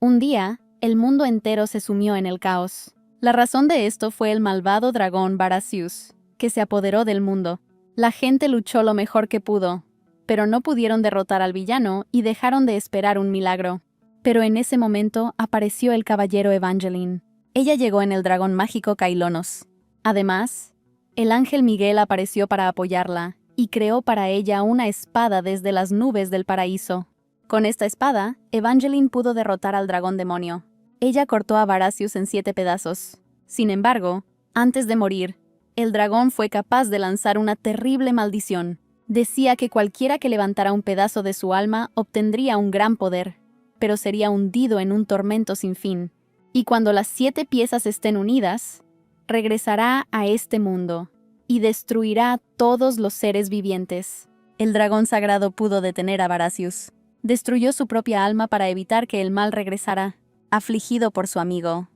Un día, el mundo entero se sumió en el caos. La razón de esto fue el malvado dragón Barasius, que se apoderó del mundo. La gente luchó lo mejor que pudo, pero no pudieron derrotar al villano y dejaron de esperar un milagro. Pero en ese momento apareció el caballero Evangeline. Ella llegó en el dragón mágico Kailonos. Además, el ángel Miguel apareció para apoyarla y creó para ella una espada desde las nubes del paraíso. Con esta espada, Evangeline pudo derrotar al dragón demonio. Ella cortó a Barasius en 7 pedazos. Sin embargo, antes de morir, el dragón fue capaz de lanzar una terrible maldición. Decía que cualquiera que levantara un pedazo de su alma obtendría un gran poder, pero sería hundido en un tormento sin fin. Y cuando las 7 piezas estén unidas, regresará a este mundo y destruirá a todos los seres vivientes. El dragón sagrado pudo detener a Barasius. Destruyó su propia alma para evitar que el mal regresara. Afligido por su amigo,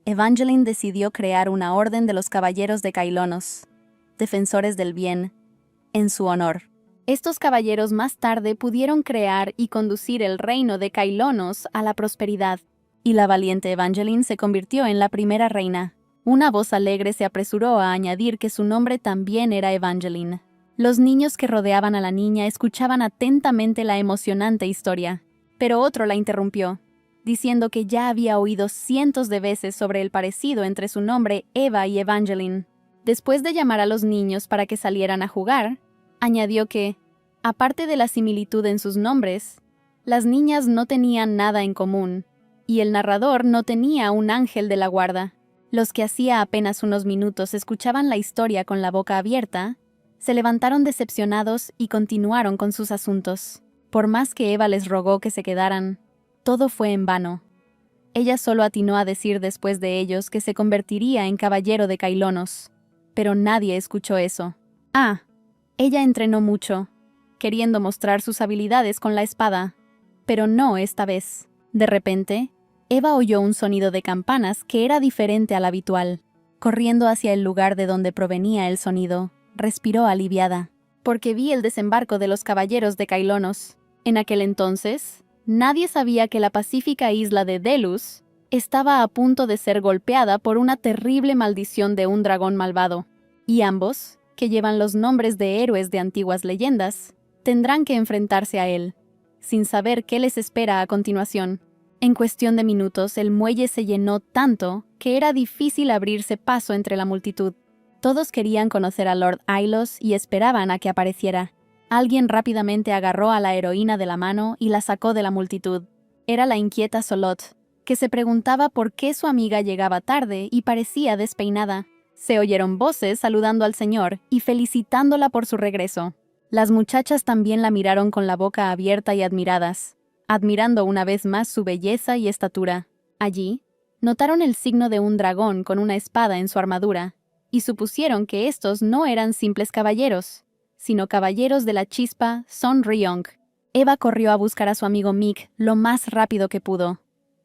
Evangeline decidió crear una orden de los caballeros de Kailonos, defensores del bien, en su honor. Estos caballeros más tarde pudieron crear y conducir el reino de Kailonos a la prosperidad, y la valiente Evangeline se convirtió en la primera reina. Una voz alegre se apresuró a añadir que su nombre también era Evangeline. Los niños que rodeaban a la niña escuchaban atentamente la emocionante historia, pero otro la interrumpió, diciendo que ya había oído cientos de veces sobre el parecido entre su nombre Eva y Evangeline. Después de llamar a los niños para que salieran a jugar, añadió que, aparte de la similitud en sus nombres, las niñas no tenían nada en común, y el narrador no tenía un ángel de la guarda. Los que hacía apenas unos minutos escuchaban la historia con la boca abierta, se levantaron decepcionados y continuaron con sus asuntos. Por más que Eva les rogó que se quedaran, todo fue en vano. Ella solo atinó a decir después de ellos que se convertiría en caballero de Kailonos, pero nadie escuchó eso. Ella entrenó mucho, queriendo mostrar sus habilidades con la espada, pero no esta vez. De repente, Eva oyó un sonido de campanas que era diferente al habitual. Corriendo hacia el lugar de donde provenía el sonido, respiró aliviada, porque vi el desembarco de los caballeros de Kailonos. En aquel entonces, nadie sabía que la pacífica isla de Delos estaba a punto de ser golpeada por una terrible maldición de un dragón malvado, y ambos, que llevan los nombres de héroes de antiguas leyendas, tendrán que enfrentarse a él, sin saber qué les espera a continuación. En cuestión de minutos, el muelle se llenó tanto que era difícil abrirse paso entre la multitud. Todos querían conocer a Lord Ailos y esperaban a que apareciera. Alguien rápidamente agarró a la heroína de la mano y la sacó de la multitud. Era la inquieta Solot, que se preguntaba por qué su amiga llegaba tarde y parecía despeinada. Se oyeron voces saludando al señor y felicitándola por su regreso. Las muchachas también la miraron con la boca abierta y admiradas, admirando una vez más su belleza y estatura. Allí, notaron el signo de un dragón con una espada en su armadura, y supusieron que estos no eran simples caballeros, sino caballeros de la chispa Son Ryong. Eva corrió a buscar a su amigo Mick lo más rápido que pudo,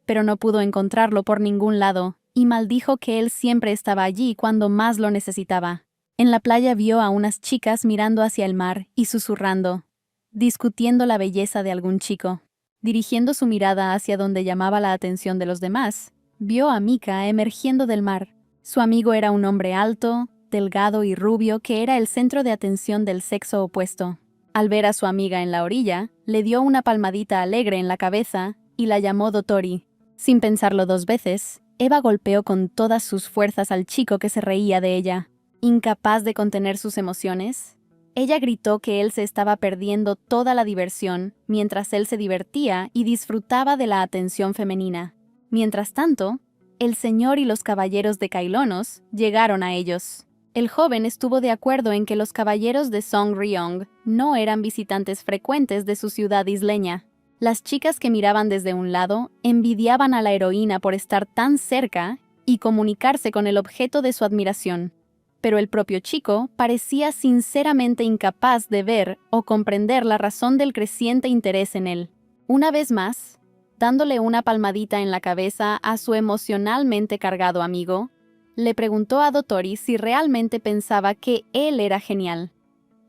pero no pudo encontrarlo por ningún lado, y maldijo que él siempre estaba allí cuando más lo necesitaba. En la playa vio a unas chicas mirando hacia el mar y susurrando, discutiendo la belleza de algún chico. Dirigiendo su mirada hacia donde llamaba la atención de los demás, vio a Mika emergiendo del mar. Su amigo era un hombre alto, delgado y rubio que era el centro de atención del sexo opuesto. Al ver a su amiga en la orilla, le dio una palmadita alegre en la cabeza y la llamó Dotori. Sin pensarlo 2 veces, Eva golpeó con todas sus fuerzas al chico que se reía de ella. Incapaz de contener sus emociones, ella gritó que él se estaba perdiendo toda la diversión mientras él se divertía y disfrutaba de la atención femenina. Mientras tanto, el señor y los caballeros de Kailonos llegaron a ellos. El joven estuvo de acuerdo en que los caballeros de Song Ryong no eran visitantes frecuentes de su ciudad isleña. Las chicas que miraban desde un lado envidiaban a la heroína por estar tan cerca y comunicarse con el objeto de su admiración. Pero el propio chico parecía sinceramente incapaz de ver o comprender la razón del creciente interés en él. Una vez más, dándole una palmadita en la cabeza a su emocionalmente cargado amigo, le preguntó a Dotori si realmente pensaba que él era genial,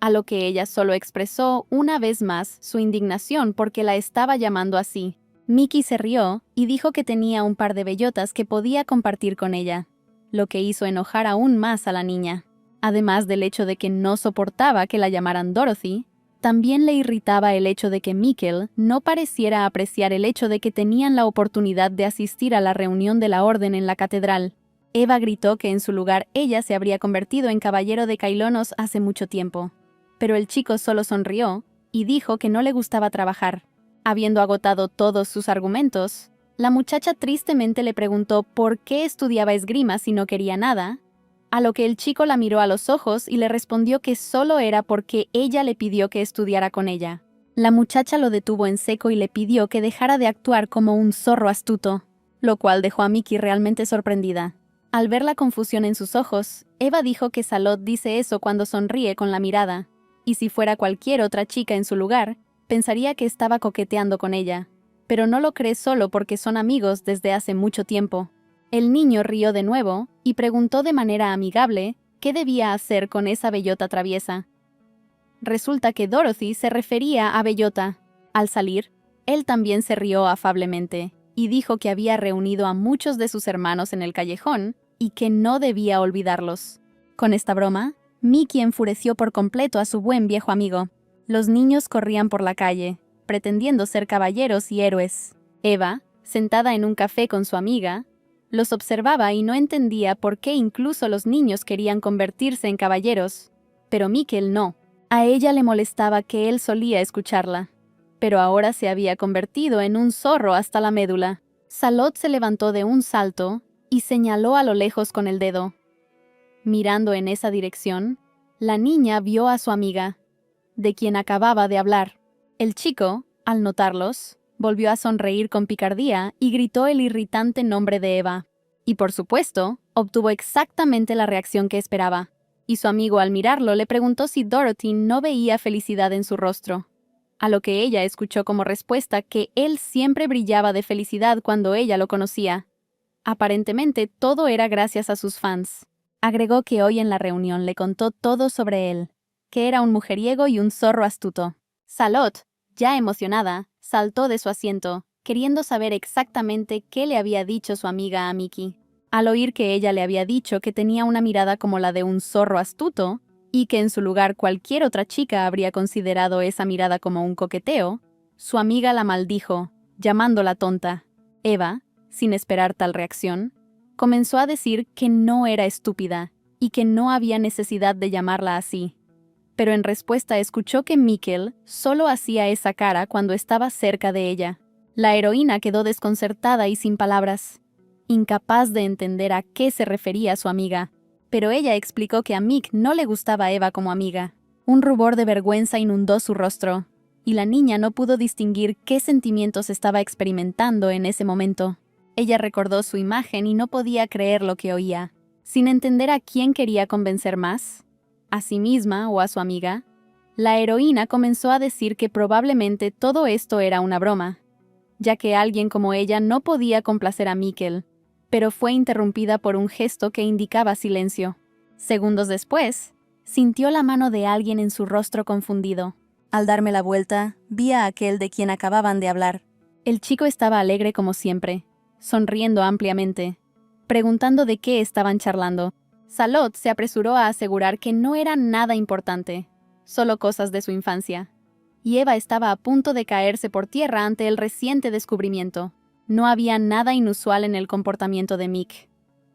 a lo que ella solo expresó una vez más su indignación porque la estaba llamando así. Mickey se rió y dijo que tenía un par de bellotas que podía compartir con ella, lo que hizo enojar aún más a la niña. Además del hecho de que no soportaba que la llamaran Dorothy, también le irritaba el hecho de que Mikkel no pareciera apreciar el hecho de que tenían la oportunidad de asistir a la reunión de la orden en la catedral. Eva gritó que en su lugar ella se habría convertido en caballero de Kailonos hace mucho tiempo. Pero el chico solo sonrió y dijo que no le gustaba trabajar. Habiendo agotado todos sus argumentos, la muchacha tristemente le preguntó por qué estudiaba esgrima si no quería nada, a lo que el chico la miró a los ojos y le respondió que solo era porque ella le pidió que estudiara con ella. La muchacha lo detuvo en seco y le pidió que dejara de actuar como un zorro astuto, lo cual dejó a Mickey realmente sorprendida. Al ver la confusión en sus ojos, Eva dijo que Salot dice eso cuando sonríe con la mirada, y si fuera cualquier otra chica en su lugar, pensaría que estaba coqueteando con ella, pero no lo cree solo porque son amigos desde hace mucho tiempo. El niño rió de nuevo y preguntó de manera amigable qué debía hacer con esa bellota traviesa. Resulta que Dorothy se refería a Bellota. Al salir, él también se rió afablemente y dijo que había reunido a muchos de sus hermanos en el callejón y que no debía olvidarlos. Con esta broma, Mickey enfureció por completo a su buen viejo amigo. Los niños corrían por la calle, pretendiendo ser caballeros y héroes. Eva, sentada en un café con su amiga, los observaba y no entendía por qué incluso los niños querían convertirse en caballeros. Pero Mikkel no. A ella le molestaba que él solía escucharla. Pero ahora se había convertido en un zorro hasta la médula. Salot se levantó de un salto y señaló a lo lejos con el dedo. Mirando en esa dirección, la niña vio a su amiga, de quien acababa de hablar. El chico, al notarlos, volvió a sonreír con picardía y gritó el irritante nombre de Eva. Y por supuesto, obtuvo exactamente la reacción que esperaba. Y su amigo al mirarlo le preguntó si Dorothy no veía felicidad en su rostro. A lo que ella escuchó como respuesta que él siempre brillaba de felicidad cuando ella lo conocía. Aparentemente todo era gracias a sus fans. Agregó que hoy en la reunión le contó todo sobre él, que era un mujeriego y un zorro astuto. Salot, ya emocionada, saltó de su asiento, queriendo saber exactamente qué le había dicho su amiga a Mickey. Al oír que ella le había dicho que tenía una mirada como la de un zorro astuto, y que en su lugar cualquier otra chica habría considerado esa mirada como un coqueteo, su amiga la maldijo, llamándola tonta. Eva, sin esperar tal reacción, comenzó a decir que no era estúpida y que no había necesidad de llamarla así. Pero en respuesta escuchó que Mikkel solo hacía esa cara cuando estaba cerca de ella. La heroína quedó desconcertada y sin palabras, incapaz de entender a qué se refería su amiga. Pero ella explicó que a Mick no le gustaba Eva como amiga. Un rubor de vergüenza inundó su rostro, y la niña no pudo distinguir qué sentimientos estaba experimentando en ese momento. Ella recordó su imagen y no podía creer lo que oía. Sin entender a quién quería convencer más, a sí misma o a su amiga, la heroína comenzó a decir que probablemente todo esto era una broma, ya que alguien como ella no podía complacer a Mikkel, pero fue interrumpida por un gesto que indicaba silencio. Segundos después, sintió la mano de alguien en su rostro confundido. Al darme la vuelta, vi a aquel de quien acababan de hablar. El chico estaba alegre como siempre, sonriendo ampliamente, preguntando de qué estaban charlando. Salot se apresuró a asegurar que no era nada importante, solo cosas de su infancia. Y Eva estaba a punto de caerse por tierra ante el reciente descubrimiento. No había nada inusual en el comportamiento de Mick.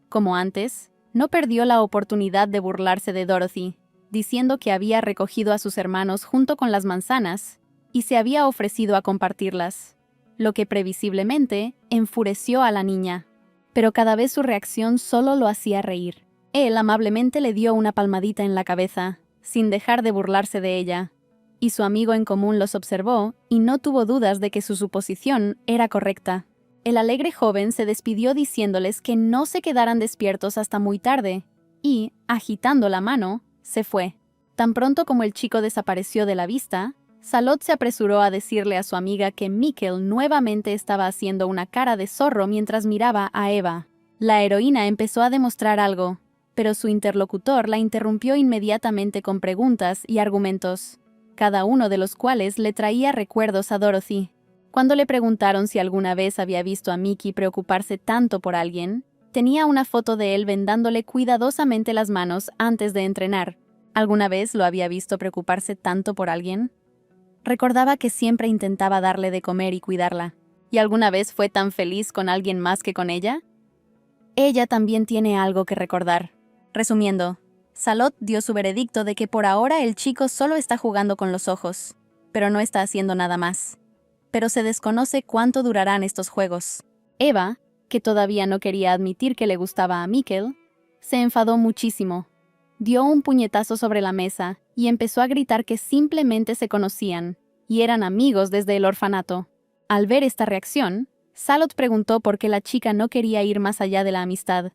Como antes, no perdió la oportunidad de burlarse de Dorothy, diciendo que había recogido a sus hermanos junto con las manzanas y se había ofrecido a compartirlas, lo que previsiblemente enfureció a la niña. Pero cada vez su reacción solo lo hacía reír. Él amablemente le dio una palmadita en la cabeza, sin dejar de burlarse de ella, y su amigo en común los observó y no tuvo dudas de que su suposición era correcta. El alegre joven se despidió diciéndoles que no se quedaran despiertos hasta muy tarde, y, agitando la mano, se fue. Tan pronto como el chico desapareció de la vista, Salot se apresuró a decirle a su amiga que Mikkel nuevamente estaba haciendo una cara de zorro mientras miraba a Eva. La heroína empezó a demostrar algo, pero su interlocutor la interrumpió inmediatamente con preguntas y argumentos, cada uno de los cuales le traía recuerdos a Dorothy. Cuando le preguntaron si alguna vez había visto a Mickey preocuparse tanto por alguien, tenía una foto de él vendándole cuidadosamente las manos antes de entrenar. ¿Alguna vez lo había visto preocuparse tanto por alguien? Recordaba que siempre intentaba darle de comer y cuidarla. ¿Y alguna vez fue tan feliz con alguien más que con ella? Ella también tiene algo que recordar. Resumiendo, Salot dio su veredicto de que por ahora el chico solo está jugando con los ojos, pero no está haciendo nada más. Pero se desconoce cuánto durarán estos juegos. Eva, que todavía no quería admitir que le gustaba a Mikkel, se enfadó muchísimo. Dio un puñetazo sobre la mesa y empezó a gritar que simplemente se conocían y eran amigos desde el orfanato. Al ver esta reacción, Salot preguntó por qué la chica no quería ir más allá de la amistad,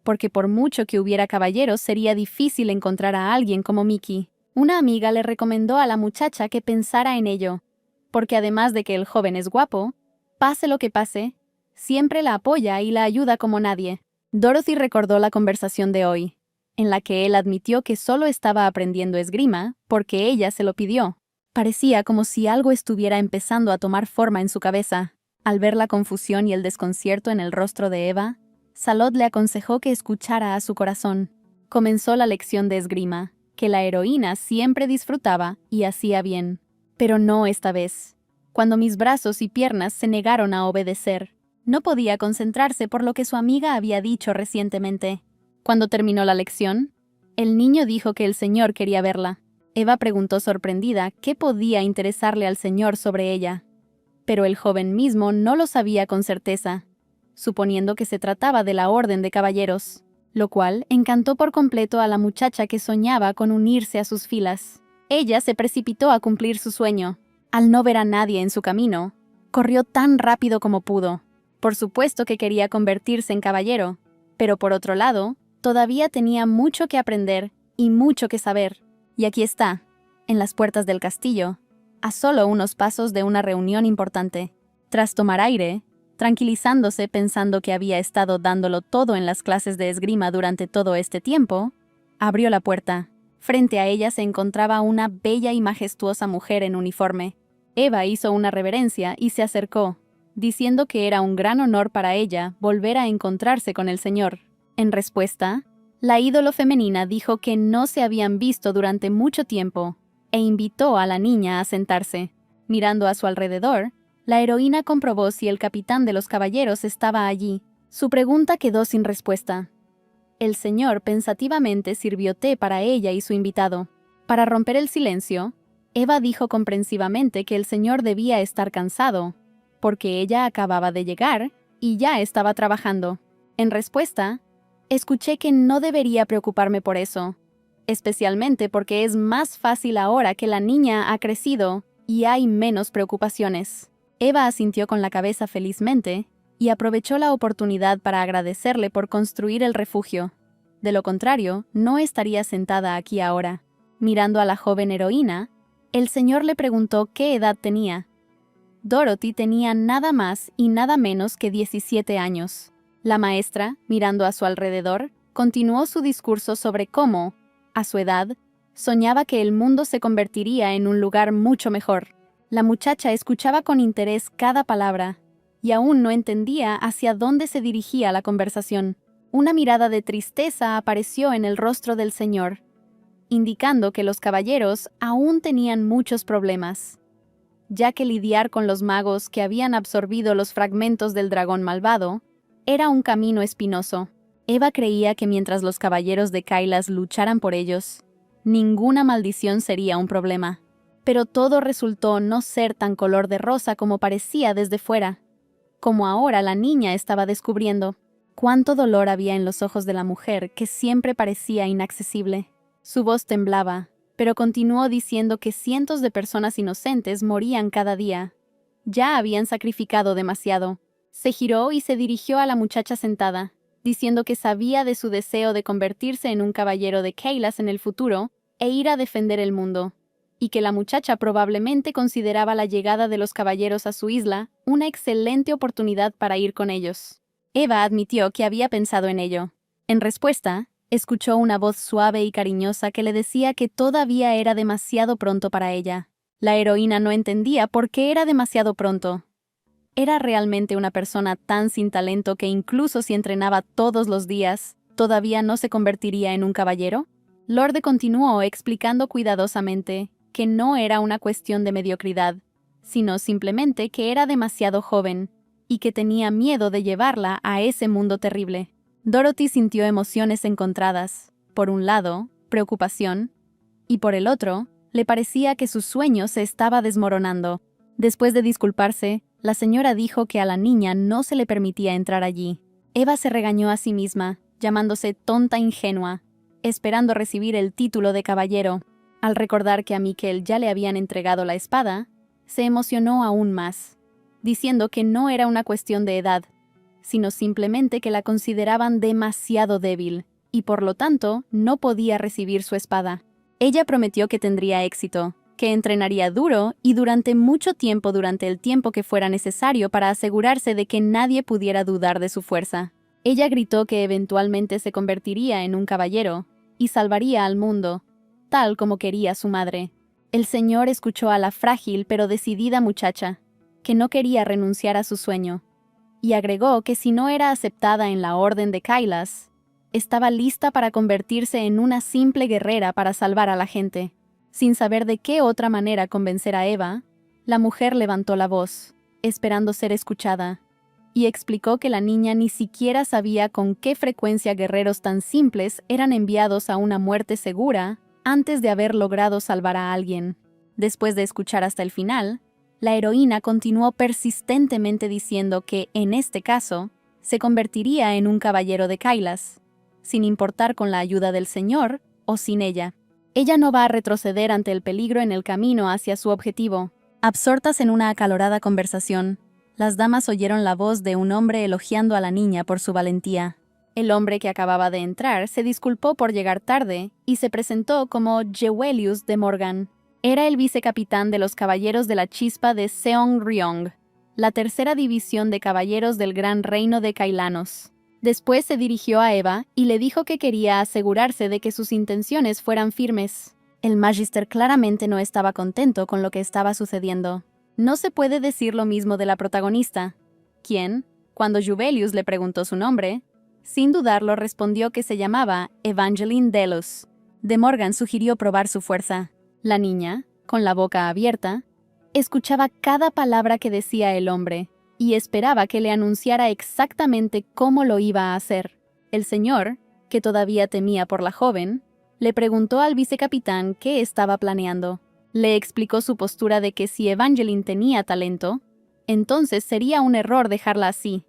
porque por mucho que hubiera caballeros sería difícil encontrar a alguien como Mickey. Una amiga le recomendó a la muchacha que pensara en ello, porque además de que el joven es guapo, pase lo que pase, siempre la apoya y la ayuda como nadie. Dorothy recordó la conversación de hoy, en la que él admitió que solo estaba aprendiendo esgrima porque ella se lo pidió. Parecía como si algo estuviera empezando a tomar forma en su cabeza. Al ver la confusión y el desconcierto en el rostro de Eva, Salot le aconsejó que escuchara a su corazón. Comenzó la lección de esgrima, que la heroína siempre disfrutaba y hacía bien. Pero no esta vez. Cuando mis brazos y piernas se negaron a obedecer, no podía concentrarse por lo que su amiga había dicho recientemente. Cuando terminó la lección, el niño dijo que el señor quería verla. Eva preguntó sorprendida qué podía interesarle al señor sobre ella. Pero el joven mismo no lo sabía con certeza, suponiendo que se trataba de la Orden de Caballeros, lo cual encantó por completo a la muchacha que soñaba con unirse a sus filas. Ella se precipitó a cumplir su sueño. Al no ver a nadie en su camino, corrió tan rápido como pudo. Por supuesto que quería convertirse en caballero, pero por otro lado, todavía tenía mucho que aprender y mucho que saber. Y aquí está, en las puertas del castillo, a solo unos pasos de una reunión importante. Tras tomar aire, tranquilizándose pensando que había estado dándolo todo en las clases de esgrima durante todo este tiempo, abrió la puerta. Frente a ella se encontraba una bella y majestuosa mujer en uniforme. Eva hizo una reverencia y se acercó, diciendo que era un gran honor para ella volver a encontrarse con el señor. En respuesta, la ídolo femenina dijo que no se habían visto durante mucho tiempo e invitó a la niña a sentarse. Mirando a su alrededor, la heroína comprobó si el capitán de los caballeros estaba allí. Su pregunta quedó sin respuesta. El señor pensativamente sirvió té para ella y su invitado. Para romper el silencio, Eva dijo comprensivamente que el señor debía estar cansado, porque ella acababa de llegar y ya estaba trabajando. En respuesta, escuché que no debería preocuparme por eso, especialmente porque es más fácil ahora que la niña ha crecido y hay menos preocupaciones. Eva asintió con la cabeza felizmente y aprovechó la oportunidad para agradecerle por construir el refugio. De lo contrario, no estaría sentada aquí ahora. Mirando a la joven heroína, el señor le preguntó qué edad tenía. Dorothy tenía nada más y nada menos que 17 años. La maestra, mirando a su alrededor, continuó su discurso sobre cómo, a su edad, soñaba que el mundo se convertiría en un lugar mucho mejor. La muchacha escuchaba con interés cada palabra, y aún no entendía hacia dónde se dirigía la conversación. Una mirada de tristeza apareció en el rostro del señor, indicando que los caballeros aún tenían muchos problemas, ya que lidiar con los magos que habían absorbido los fragmentos del dragón malvado era un camino espinoso. Eva creía que mientras los caballeros de Kailas lucharan por ellos, ninguna maldición sería un problema. Pero todo resultó no ser tan color de rosa como parecía desde fuera, como ahora la niña estaba descubriendo. Cuánto dolor había en los ojos de la mujer que siempre parecía inaccesible. Su voz temblaba, pero continuó diciendo que cientos de personas inocentes morían cada día. Ya habían sacrificado demasiado. Se giró y se dirigió a la muchacha sentada, diciendo que sabía de su deseo de convertirse en un caballero de Kailas en el futuro e ir a defender el mundo, y que la muchacha probablemente consideraba la llegada de los caballeros a su isla una excelente oportunidad para ir con ellos. Eva admitió que había pensado en ello. En respuesta, escuchó una voz suave y cariñosa que le decía que todavía era demasiado pronto para ella. La heroína no entendía por qué era demasiado pronto, ¿Era realmente una persona tan sin talento que incluso si entrenaba todos los días, todavía no se convertiría en un caballero? Lorde continuó explicando cuidadosamente que no era una cuestión de mediocridad, sino simplemente que era demasiado joven y que tenía miedo de llevarla a ese mundo terrible. Dorothy sintió emociones encontradas. Por un lado, preocupación, y por el otro, le parecía que su sueño se estaba desmoronando. Después de disculparse, la señora dijo que a la niña no se le permitía entrar allí. Eva se regañó a sí misma, llamándose tonta ingenua, esperando recibir el título de caballero. Al recordar que a Miquel ya le habían entregado la espada, se emocionó aún más, diciendo que no era una cuestión de edad, sino simplemente que la consideraban demasiado débil, y por lo tanto no podía recibir su espada. Ella prometió que tendría éxito, que entrenaría duro y durante mucho tiempo durante el tiempo que fuera necesario para asegurarse de que nadie pudiera dudar de su fuerza. Ella gritó que eventualmente se convertiría en un caballero y salvaría al mundo, tal como quería su madre. El señor escuchó a la frágil pero decidida muchacha, que no quería renunciar a su sueño, y agregó que si no era aceptada en la Orden de Kailas, estaba lista para convertirse en una simple guerrera para salvar a la gente. Sin saber de qué otra manera convencer a Eva, la mujer levantó la voz, esperando ser escuchada, y explicó que la niña ni siquiera sabía con qué frecuencia guerreros tan simples eran enviados a una muerte segura antes de haber logrado salvar a alguien. Después de escuchar hasta el final, la heroína continuó persistentemente diciendo que, en este caso, se convertiría en un caballero de Kailas, sin importar con la ayuda del Señor o sin ella. Ella no va a retroceder ante el peligro en el camino hacia su objetivo. Absortas en una acalorada conversación, las damas oyeron la voz de un hombre elogiando a la niña por su valentía. El hombre que acababa de entrar se disculpó por llegar tarde y se presentó como Jewelius de Morgan. Era el vicecapitán de los Caballeros de la Chispa de Seong-ryong, la tercera división de caballeros del Gran Reino de Kailanos. Después se dirigió a Eva y le dijo que quería asegurarse de que sus intenciones fueran firmes. El Magister claramente no estaba contento con lo que estaba sucediendo. No se puede decir lo mismo de la protagonista, quien, cuando Juvelius le preguntó su nombre, sin dudarlo respondió que se llamaba Evangeline Delos. De Morgan sugirió probar su fuerza. La niña, con la boca abierta, escuchaba cada palabra que decía el hombre y esperaba que le anunciara exactamente cómo lo iba a hacer. El señor, que todavía temía por la joven, le preguntó al vicecapitán qué estaba planeando. Le explicó su postura de que si Evangeline tenía talento, entonces sería un error dejarla así,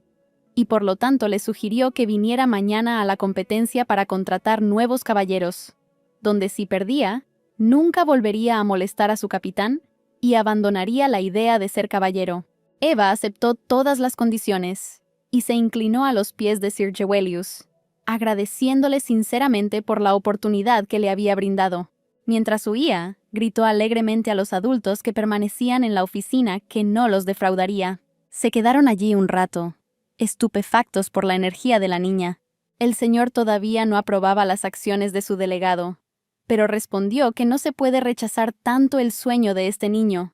y por lo tanto le sugirió que viniera mañana a la competencia para contratar nuevos caballeros, donde si perdía, nunca volvería a molestar a su capitán y abandonaría la idea de ser caballero. Eva aceptó todas las condiciones y se inclinó a los pies de Sir Jewelius, agradeciéndole sinceramente por la oportunidad que le había brindado. Mientras huía, gritó alegremente a los adultos que permanecían en la oficina que no los defraudaría. Se quedaron allí un rato, estupefactos por la energía de la niña. El señor todavía no aprobaba las acciones de su delegado, pero respondió que no se puede rechazar tanto el sueño de este niño.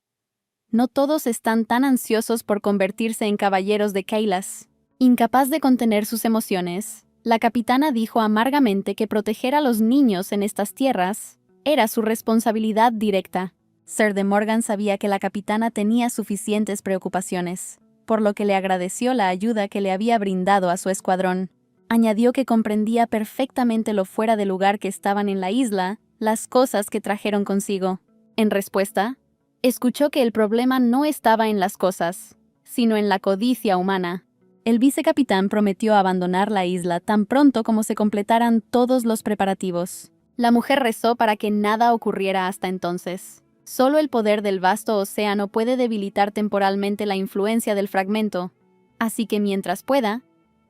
No todos están tan ansiosos por convertirse en caballeros de Kailas. Incapaz de contener sus emociones, la capitana dijo amargamente que proteger a los niños en estas tierras era su responsabilidad directa. Sir de Morgan sabía que la capitana tenía suficientes preocupaciones, por lo que le agradeció la ayuda que le había brindado a su escuadrón. Añadió que comprendía perfectamente lo fuera de lugar que estaban en la isla las cosas que trajeron consigo. En respuesta, escuchó que el problema no estaba en las cosas, sino en la codicia humana. El vicecapitán prometió abandonar la isla tan pronto como se completaran todos los preparativos. La mujer rezó para que nada ocurriera hasta entonces. Solo el poder del vasto océano puede debilitar temporalmente la influencia del fragmento, así que mientras pueda,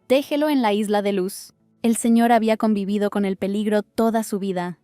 déjelo en la isla de luz. El señor había convivido con el peligro toda su vida,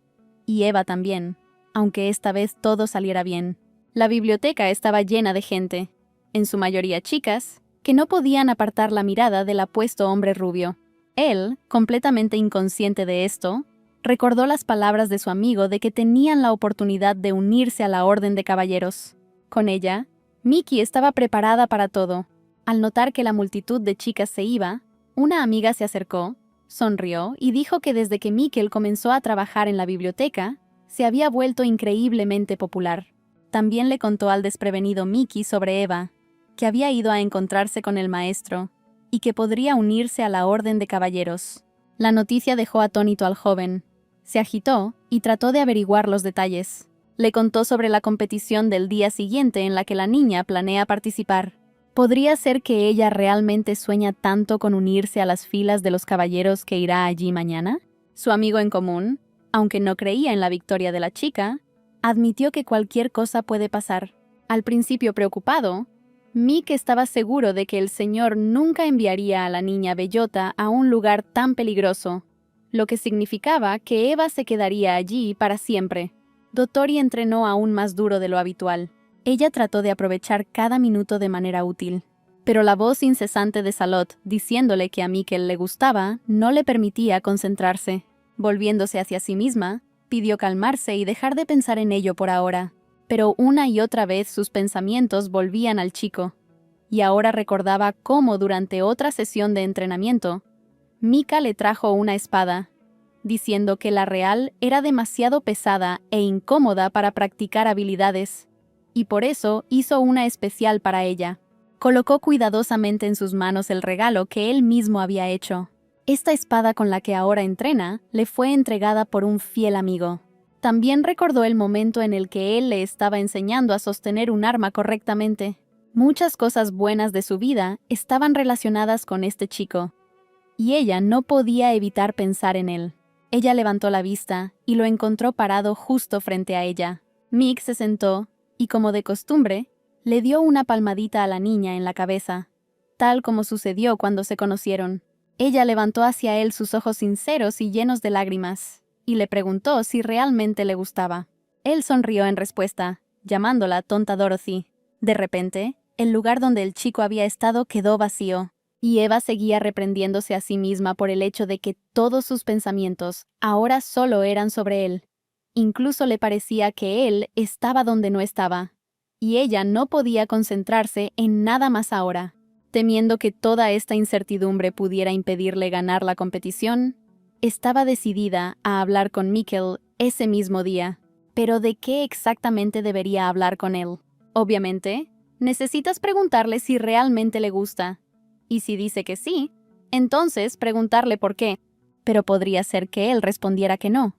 y Eva también, aunque esta vez todo saliera bien. La biblioteca estaba llena de gente, en su mayoría chicas, que no podían apartar la mirada del apuesto hombre rubio. Él, completamente inconsciente de esto, recordó las palabras de su amigo de que tenían la oportunidad de unirse a la Orden de Caballeros. Con ella, Mickey estaba preparada para todo. Al notar que la multitud de chicas se iba, una amiga se acercó, sonrió y dijo que desde que Mikkel comenzó a trabajar en la biblioteca, se había vuelto increíblemente popular. También le contó al desprevenido Mickey sobre Eva, que había ido a encontrarse con el maestro y que podría unirse a la Orden de Caballeros. La noticia dejó atónito al joven. Se agitó y trató de averiguar los detalles. Le contó sobre la competición del día siguiente en la que la niña planea participar. ¿Podría ser que ella realmente sueña tanto con unirse a las filas de los caballeros que irá allí mañana? Su amigo en común, aunque no creía en la victoria de la chica, admitió que cualquier cosa puede pasar. Al principio preocupado, Mick estaba seguro de que el señor nunca enviaría a la niña bellota a un lugar tan peligroso, lo que significaba que Eva se quedaría allí para siempre. Dottori entrenó aún más duro de lo habitual. Ella trató de aprovechar cada minuto de manera útil. Pero la voz incesante de Salot, diciéndole que a Mikkel le gustaba, no le permitía concentrarse. Volviéndose hacia sí misma, pidió calmarse y dejar de pensar en ello por ahora. Pero una y otra vez sus pensamientos volvían al chico. Y ahora recordaba cómo durante otra sesión de entrenamiento, Mika le trajo una espada, diciendo que la real era demasiado pesada e incómoda para practicar habilidades, y por eso hizo una especial para ella. Colocó cuidadosamente en sus manos el regalo que él mismo había hecho. Esta espada con la que ahora entrena le fue entregada por un fiel amigo. También recordó el momento en el que él le estaba enseñando a sostener un arma correctamente. Muchas cosas buenas de su vida estaban relacionadas con este chico, y ella no podía evitar pensar en él. Ella levantó la vista y lo encontró parado justo frente a ella. Mick se sentó y, como de costumbre, le dio una palmadita a la niña en la cabeza, tal como sucedió cuando se conocieron. Ella levantó hacia él sus ojos sinceros y llenos de lágrimas, y le preguntó si realmente le gustaba. Él sonrió en respuesta, llamándola tonta Dorothy. De repente, el lugar donde el chico había estado quedó vacío, y Eva seguía reprendiéndose a sí misma por el hecho de que todos sus pensamientos ahora solo eran sobre él. Incluso le parecía que él estaba donde no estaba, y ella no podía concentrarse en nada más ahora. Temiendo que toda esta incertidumbre pudiera impedirle ganar la competición, estaba decidida a hablar con Mikkel ese mismo día. Pero ¿de qué exactamente debería hablar con él? Obviamente, necesitas preguntarle si realmente le gusta. Y si dice que sí, entonces preguntarle por qué. Pero podría ser que él respondiera que no.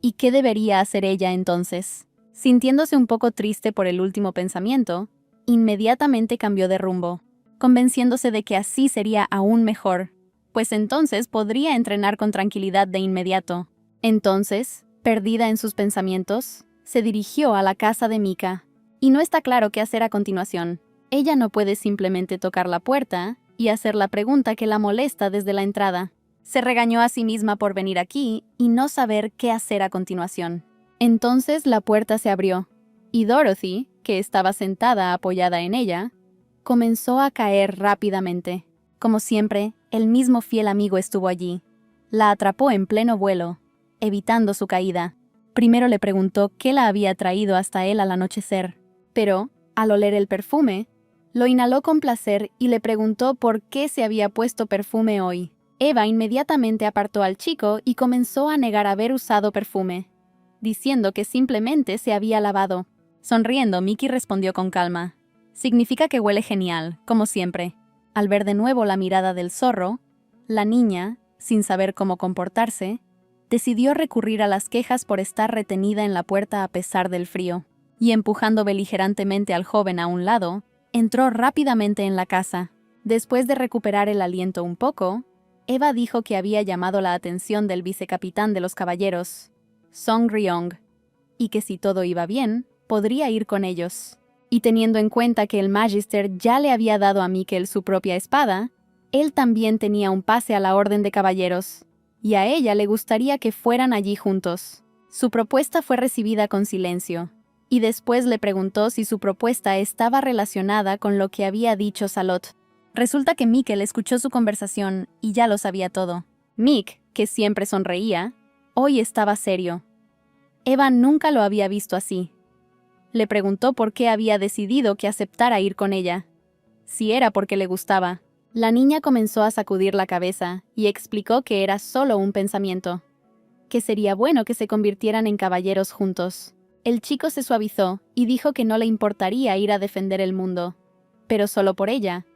¿Y qué debería hacer ella entonces? Sintiéndose un poco triste por el último pensamiento, inmediatamente cambió de rumbo, convenciéndose de que así sería aún mejor, pues entonces podría entrenar con tranquilidad de inmediato. Entonces, perdida en sus pensamientos, se dirigió a la casa de Mika. Y no está claro qué hacer a continuación. Ella no puede simplemente tocar la puerta y hacer la pregunta que la molesta desde la entrada. Se regañó a sí misma por venir aquí y no saber qué hacer a continuación. Entonces la puerta se abrió, y Dorothy, que estaba sentada apoyada en ella, comenzó a caer rápidamente. Como siempre, el mismo fiel amigo estuvo allí. La atrapó en pleno vuelo, evitando su caída. Primero le preguntó qué la había traído hasta él al anochecer, pero, al oler el perfume, lo inhaló con placer y le preguntó por qué se había puesto perfume hoy. Eva inmediatamente apartó al chico y comenzó a negar haber usado perfume, diciendo que simplemente se había lavado. Sonriendo, Mickey respondió con calma: «Significa que huele genial, como siempre». Al ver de nuevo la mirada del zorro, la niña, sin saber cómo comportarse, decidió recurrir a las quejas por estar retenida en la puerta a pesar del frío, y empujando beligerantemente al joven a un lado, entró rápidamente en la casa. Después de recuperar el aliento un poco, Eva dijo que había llamado la atención del vicecapitán de los caballeros, Song Ryong, y que si todo iba bien, podría ir con ellos. Y teniendo en cuenta que el Magister ya le había dado a Mikkel su propia espada, él también tenía un pase a la Orden de Caballeros, y a ella le gustaría que fueran allí juntos. Su propuesta fue recibida con silencio, y después le preguntó si su propuesta estaba relacionada con lo que había dicho Salot. Resulta que Mikkel escuchó su conversación y ya lo sabía todo. Mick, que siempre sonreía, hoy estaba serio. Eva nunca lo había visto así. Le preguntó por qué había decidido que aceptara ir con ella. si era porque le gustaba. La niña comenzó a sacudir la cabeza y explicó que era solo un pensamiento, que sería bueno que se convirtieran en caballeros juntos. El chico se suavizó y dijo que no le importaría ir a defender el mundo, pero solo por ella,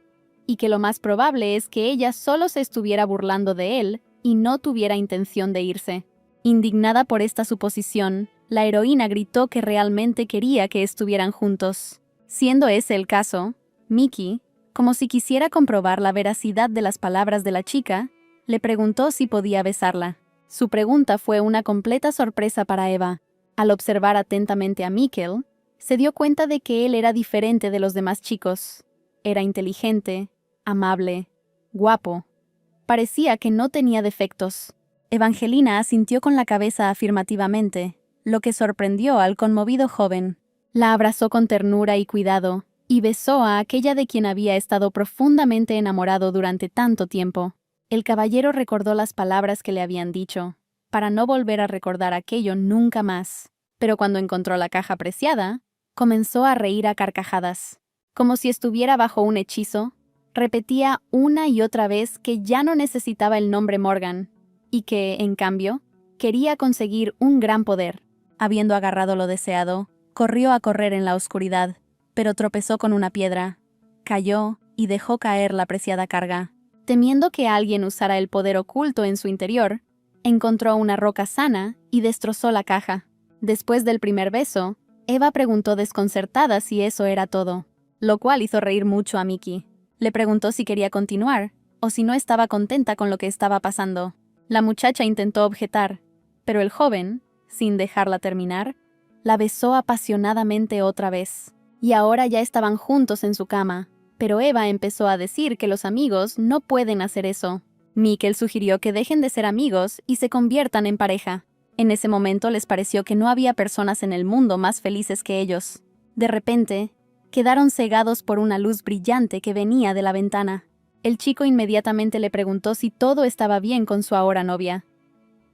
y que lo más probable es que ella solo se estuviera burlando de él y no tuviera intención de irse. Indignada por esta suposición, la heroína gritó que realmente quería que estuvieran juntos. Siendo ese el caso, Mickey, como si quisiera comprobar la veracidad de las palabras de la chica, le preguntó si podía besarla. Su pregunta fue una completa sorpresa para Eva. Al observar atentamente a Mikkel, se dio cuenta de que él era diferente de los demás chicos. Era inteligente, amable, guapo. Parecía que no tenía defectos. Evangelina asintió con la cabeza afirmativamente, lo que sorprendió al conmovido joven. La abrazó con ternura y cuidado, y besó a aquella de quien había estado profundamente enamorado durante tanto tiempo. El caballero recordó las palabras que le habían dicho, para no volver a recordar aquello nunca más. Pero cuando encontró la caja preciada, comenzó a reír a carcajadas. Como si estuviera bajo un hechizo, repetía una y otra vez que ya no necesitaba el nombre Morgan, y que, en cambio, quería conseguir un gran poder. Habiendo agarrado lo deseado, corrió a correr en la oscuridad, pero tropezó con una piedra, cayó y dejó caer la preciada carga. Temiendo que alguien usara el poder oculto en su interior, encontró una roca sana y destrozó la caja. Después del primer beso, Eva preguntó desconcertada si eso era todo, lo cual hizo reír mucho a Mickey. Le preguntó si quería continuar, o si no estaba contenta con lo que estaba pasando. La muchacha intentó objetar, pero el joven, sin dejarla terminar, la besó apasionadamente otra vez. Y ahora ya estaban juntos en su cama, pero Eva empezó a decir que los amigos no pueden hacer eso. Mikkel sugirió que dejen de ser amigos y se conviertan en pareja. En ese momento les pareció que no había personas en el mundo más felices que ellos. De repente, quedaron cegados por una luz brillante que venía de la ventana. El chico inmediatamente le preguntó si todo estaba bien con su ahora novia.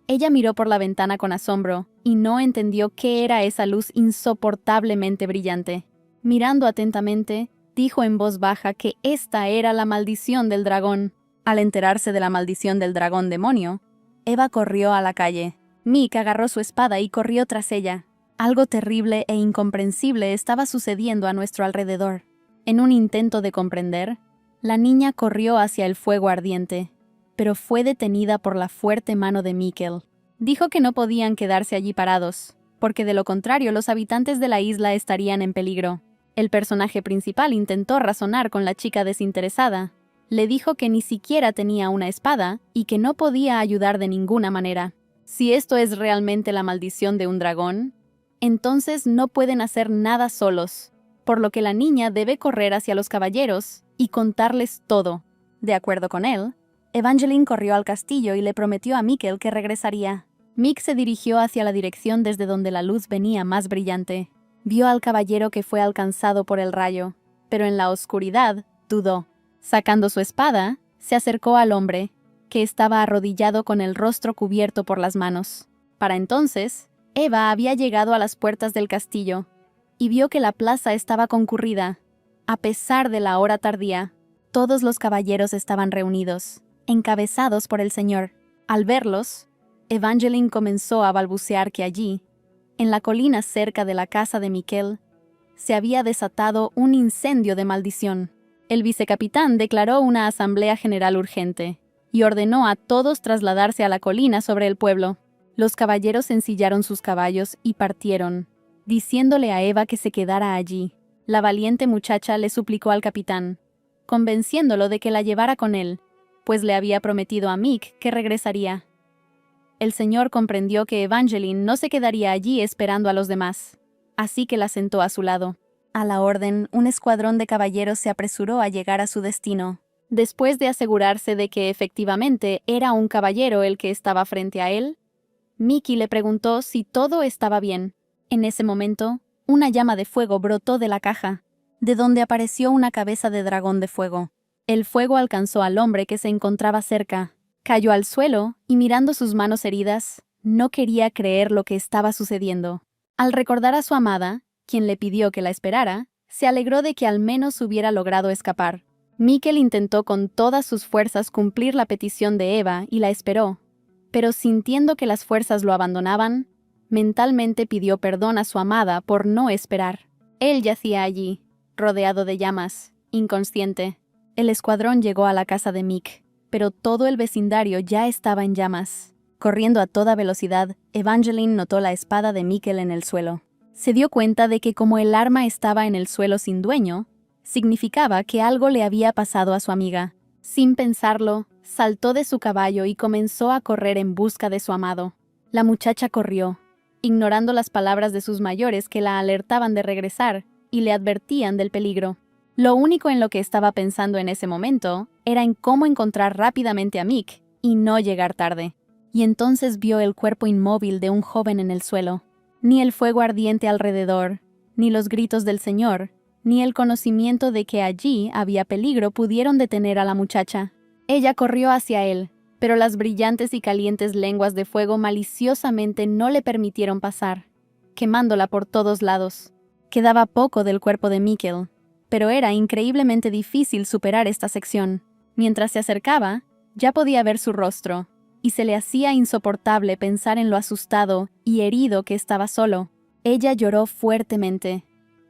Ella miró por la ventana con asombro y no entendió qué era esa luz insoportablemente brillante. Mirando atentamente, dijo en voz baja que esta era la maldición del dragón. Al enterarse de la maldición del dragón demonio, Eva corrió a la calle. Mick agarró su espada y corrió tras ella. Algo terrible e incomprensible estaba sucediendo a nuestro alrededor. En un intento de comprender, la niña corrió hacia el fuego ardiente, pero fue detenida por la fuerte mano de Mikkel. Dijo que no podían quedarse allí parados, porque de lo contrario los habitantes de la isla estarían en peligro. El personaje principal intentó razonar con la chica desinteresada. Le dijo que ni siquiera tenía una espada y que no podía ayudar de ninguna manera. Si esto es realmente la maldición de un dragón, entonces no pueden hacer nada solos, por lo que la niña debe correr hacia los caballeros y contarles todo. De acuerdo con él, Evangeline corrió al castillo y le prometió a Mikkel que regresaría. Mick se dirigió hacia la dirección desde donde la luz venía más brillante. Vio al caballero que fue alcanzado por el rayo, pero en la oscuridad dudó. Sacando su espada, se acercó al hombre, que estaba arrodillado con el rostro cubierto por las manos. Para entonces, Eva había llegado a las puertas del castillo y vio que la plaza estaba concurrida. A pesar de la hora tardía, todos los caballeros estaban reunidos, encabezados por el señor. Al verlos, Evangeline comenzó a balbucear que allí, en la colina cerca de la casa de Mikkel, se había desatado un incendio de maldición. El vicecapitán declaró una asamblea general urgente y ordenó a todos trasladarse a la colina sobre el pueblo. Los caballeros ensillaron sus caballos y partieron, diciéndole a Eva que se quedara allí. La valiente muchacha le suplicó al capitán, convenciéndolo de que la llevara con él, pues le había prometido a Mick que regresaría. El señor comprendió que Evangeline no se quedaría allí esperando a los demás, así que la sentó a su lado. A la orden, un escuadrón de caballeros se apresuró a llegar a su destino. Después de asegurarse de que efectivamente era un caballero el que estaba frente a él, Mickey le preguntó si todo estaba bien. En ese momento, una llama de fuego brotó de la caja, de donde apareció una cabeza de dragón de fuego. El fuego alcanzó al hombre que se encontraba cerca. Cayó al suelo y mirando sus manos heridas, no quería creer lo que estaba sucediendo. Al recordar a su amada, quien le pidió que la esperara, se alegró de que al menos hubiera logrado escapar. Mikkel intentó con todas sus fuerzas cumplir la petición de Eva y la esperó, pero sintiendo que las fuerzas lo abandonaban, mentalmente pidió perdón a su amada por no esperar. Él yacía allí, rodeado de llamas, inconsciente. El escuadrón llegó a la casa de Mick, pero todo el vecindario ya estaba en llamas. Corriendo a toda velocidad, Evangeline notó la espada de Mikkel en el suelo. Se dio cuenta de que como el arma estaba en el suelo sin dueño, significaba que algo le había pasado a su amiga. Sin pensarlo, saltó de su caballo y comenzó a correr en busca de su amado. La muchacha corrió, ignorando las palabras de sus mayores que la alertaban de regresar y le advertían del peligro. Lo único en lo que estaba pensando en ese momento era en cómo encontrar rápidamente a Mick y no llegar tarde. Y entonces vio el cuerpo inmóvil de un joven en el suelo. Ni el fuego ardiente alrededor, ni los gritos del Señor, ni el conocimiento de que allí había peligro pudieron detener a la muchacha. Ella corrió hacia él, pero las brillantes y calientes lenguas de fuego maliciosamente no le permitieron pasar, quemándola por todos lados. Quedaba poco del cuerpo de Mikkel, pero era increíblemente difícil superar esta sección. Mientras se acercaba, ya podía ver su rostro, y se le hacía insoportable pensar en lo asustado y herido que estaba solo. Ella lloró fuertemente,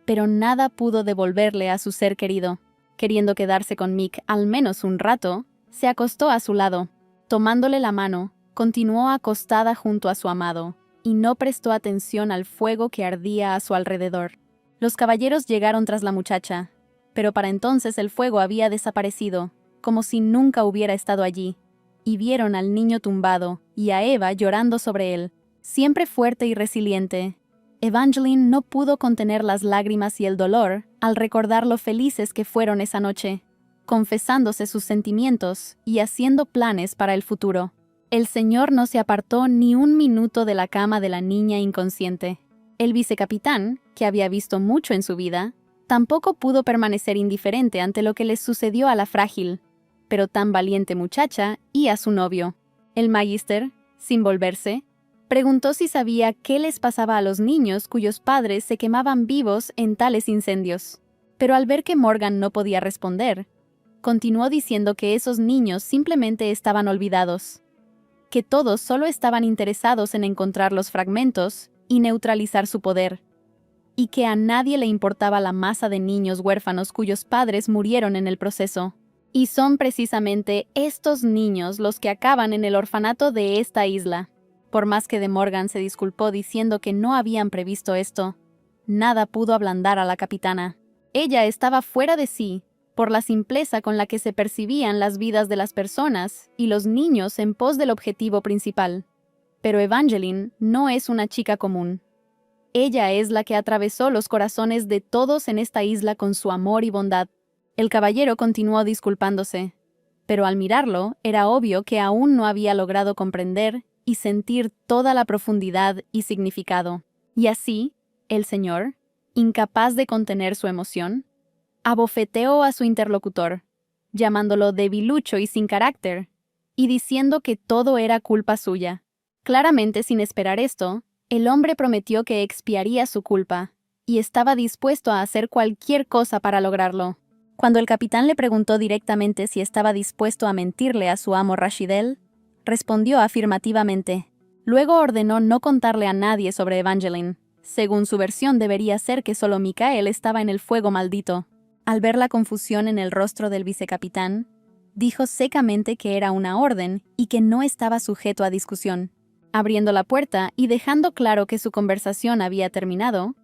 pero nada pudo devolverle a su ser querido. Queriendo quedarse con Mick al menos un rato, se acostó a su lado. Tomándole la mano, continuó acostada junto a su amado, y no prestó atención al fuego que ardía a su alrededor. Los caballeros llegaron tras la muchacha, pero para entonces el fuego había desaparecido, como si nunca hubiera estado allí, y vieron al niño tumbado y a Eva llorando sobre él. Siempre fuerte y resiliente, Evangeline no pudo contener las lágrimas y el dolor al recordar lo felices que fueron esa noche, confesándose sus sentimientos y haciendo planes para el futuro. El Señor no se apartó ni un minuto de la cama de la niña inconsciente. El vicecapitán, que había visto mucho en su vida, tampoco pudo permanecer indiferente ante lo que les sucedió a la frágil, pero tan valiente muchacha y a su novio. El magíster, sin volverse, preguntó si sabía qué les pasaba a los niños cuyos padres se quemaban vivos en tales incendios. Pero al ver que Morgan no podía responder, continuó diciendo que esos niños simplemente estaban olvidados, que todos solo estaban interesados en encontrar los fragmentos y neutralizar su poder, y que a nadie le importaba la masa de niños huérfanos cuyos padres murieron en el proceso. Y son precisamente estos niños los que acaban en el orfanato de esta isla. Por más que de Morgan se disculpó diciendo que no habían previsto esto, nada pudo ablandar a la capitana. Ella estaba fuera de sí por la simpleza con la que se percibían las vidas de las personas y los niños en pos del objetivo principal. Pero Evangeline no es una chica común. Ella es la que atravesó los corazones de todos en esta isla con su amor y bondad. El caballero continuó disculpándose, pero al mirarlo era obvio que aún no había logrado comprender y sentir toda la profundidad y significado. Y así, el señor, incapaz de contener su emoción, abofeteó a su interlocutor, llamándolo debilucho y sin carácter, y diciendo que todo era culpa suya. Claramente sin esperar esto, el hombre prometió que expiaría su culpa, y estaba dispuesto a hacer cualquier cosa para lograrlo. Cuando el capitán le preguntó directamente si estaba dispuesto a mentirle a su amo Rashidel, respondió afirmativamente. Luego ordenó no contarle a nadie sobre Evangeline. Según su versión, debería ser que solo Michael estaba en el fuego maldito. Al ver la confusión en el rostro del vicecapitán, dijo secamente que era una orden y que no estaba sujeto a discusión. Abriendo la puerta y dejando claro que su conversación había terminado,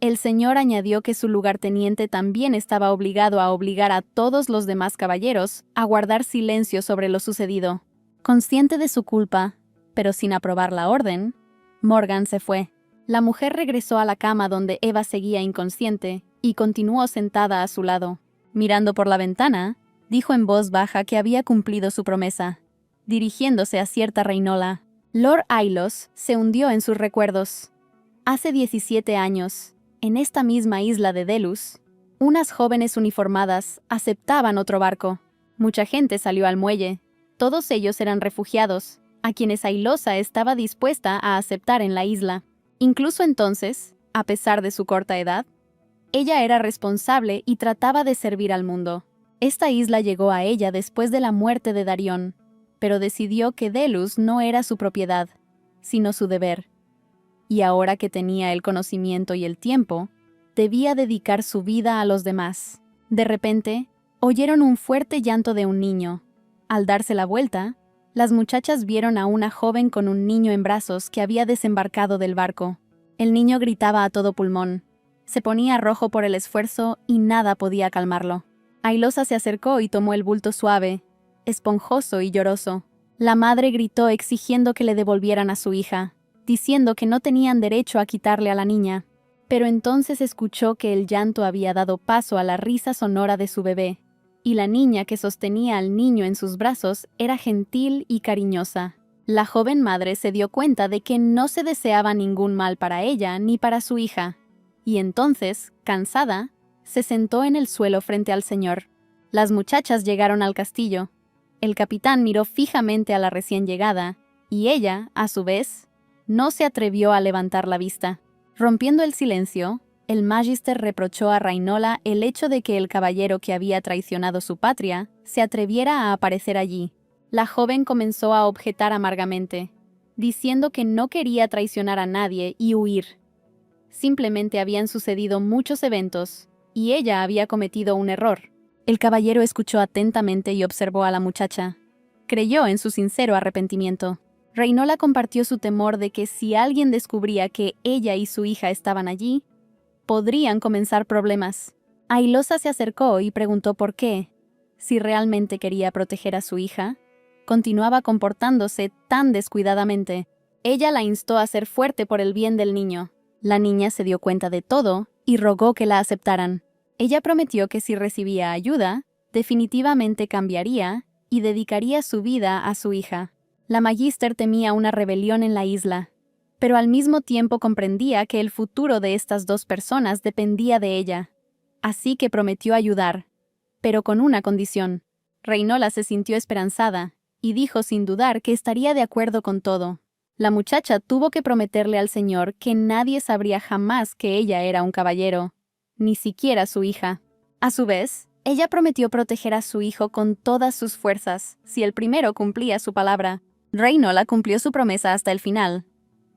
el señor añadió que su lugarteniente también estaba obligado a obligar a todos los demás caballeros a guardar silencio sobre lo sucedido. Consciente de su culpa, pero sin aprobar la orden, Morgan se fue. La mujer regresó a la cama donde Eva seguía inconsciente y continuó sentada a su lado. Mirando por la ventana, dijo en voz baja que había cumplido su promesa. Dirigiéndose a cierta reinola, Lord Ailos se hundió en sus recuerdos. Hace 17 años, en esta misma isla de Delus, unas jóvenes uniformadas aceptaban otro barco. Mucha gente salió al muelle. Todos ellos eran refugiados, a quienes Ailosa estaba dispuesta a aceptar en la isla. Incluso entonces, a pesar de su corta edad, ella era responsable y trataba de servir al mundo. Esta isla llegó a ella después de la muerte de Darión, pero decidió que Delos no era su propiedad, sino su deber. Y ahora que tenía el conocimiento y el tiempo, debía dedicar su vida a los demás. De repente, oyeron un fuerte llanto de un niño. Al darse la vuelta, las muchachas vieron a una joven con un niño en brazos que había desembarcado del barco. El niño gritaba a todo pulmón. Se ponía rojo por el esfuerzo y nada podía calmarlo. Ailosa se acercó y tomó el bulto suave, esponjoso y lloroso. La madre gritó exigiendo que le devolvieran a su hija, diciendo que no tenían derecho a quitarle a la niña. Pero entonces escuchó que el llanto había dado paso a la risa sonora de su bebé, y la niña que sostenía al niño en sus brazos era gentil y cariñosa. La joven madre se dio cuenta de que no se deseaba ningún mal para ella ni para su hija, y entonces, cansada, se sentó en el suelo frente al señor. Las muchachas llegaron al castillo. El capitán miró fijamente a la recién llegada, y ella, a su vez, no se atrevió a levantar la vista. Rompiendo el silencio, el Magister reprochó a Rainola el hecho de que el caballero que había traicionado su patria se atreviera a aparecer allí. La joven comenzó a objetar amargamente, diciendo que no quería traicionar a nadie y huir. Simplemente habían sucedido muchos eventos, y ella había cometido un error. El caballero escuchó atentamente y observó a la muchacha. Creyó en su sincero arrepentimiento. Rainola compartió su temor de que si alguien descubría que ella y su hija estaban allí, podrían comenzar problemas. Ailosa se acercó y preguntó por qué. Si realmente quería proteger a su hija, continuaba comportándose tan descuidadamente. Ella la instó a ser fuerte por el bien del niño. La niña se dio cuenta de todo y rogó que la aceptaran. Ella prometió que si recibía ayuda, definitivamente cambiaría y dedicaría su vida a su hija. La Magister temía una rebelión en la isla, pero al mismo tiempo comprendía que el futuro de estas dos personas dependía de ella. Así que prometió ayudar, pero con una condición. Rainola se sintió esperanzada y dijo sin dudar que estaría de acuerdo con todo. La muchacha tuvo que prometerle al señor que nadie sabría jamás que ella era un caballero, ni siquiera su hija. A su vez, ella prometió proteger a su hijo con todas sus fuerzas, si el primero cumplía su palabra. Rainola cumplió su promesa hasta el final,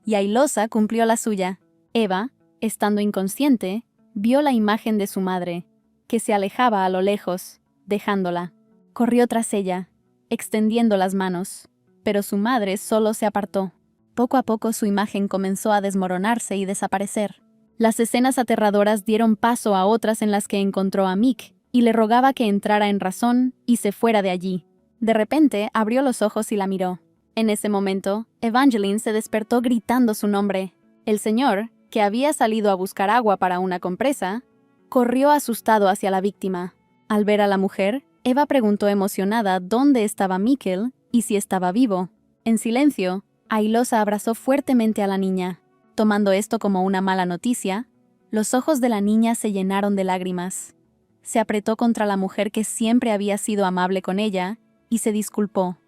y Ailosa cumplió la suya. Eva, estando inconsciente, vio la imagen de su madre, que se alejaba a lo lejos, dejándola. Corrió tras ella, extendiendo las manos, pero su madre solo se apartó. Poco a poco su imagen comenzó a desmoronarse y desaparecer. Las escenas aterradoras dieron paso a otras en las que encontró a Mick y le rogaba que entrara en razón y se fuera de allí. De repente abrió los ojos y la miró. En ese momento, Evangeline se despertó gritando su nombre. El señor, que había salido a buscar agua para una compresa, corrió asustado hacia la víctima. Al ver a la mujer, Eva preguntó emocionada dónde estaba Mikkel y si estaba vivo. En silencio, Ailosa abrazó fuertemente a la niña. Tomando esto como una mala noticia, los ojos de la niña se llenaron de lágrimas. Se apretó contra la mujer que siempre había sido amable con ella y se disculpó,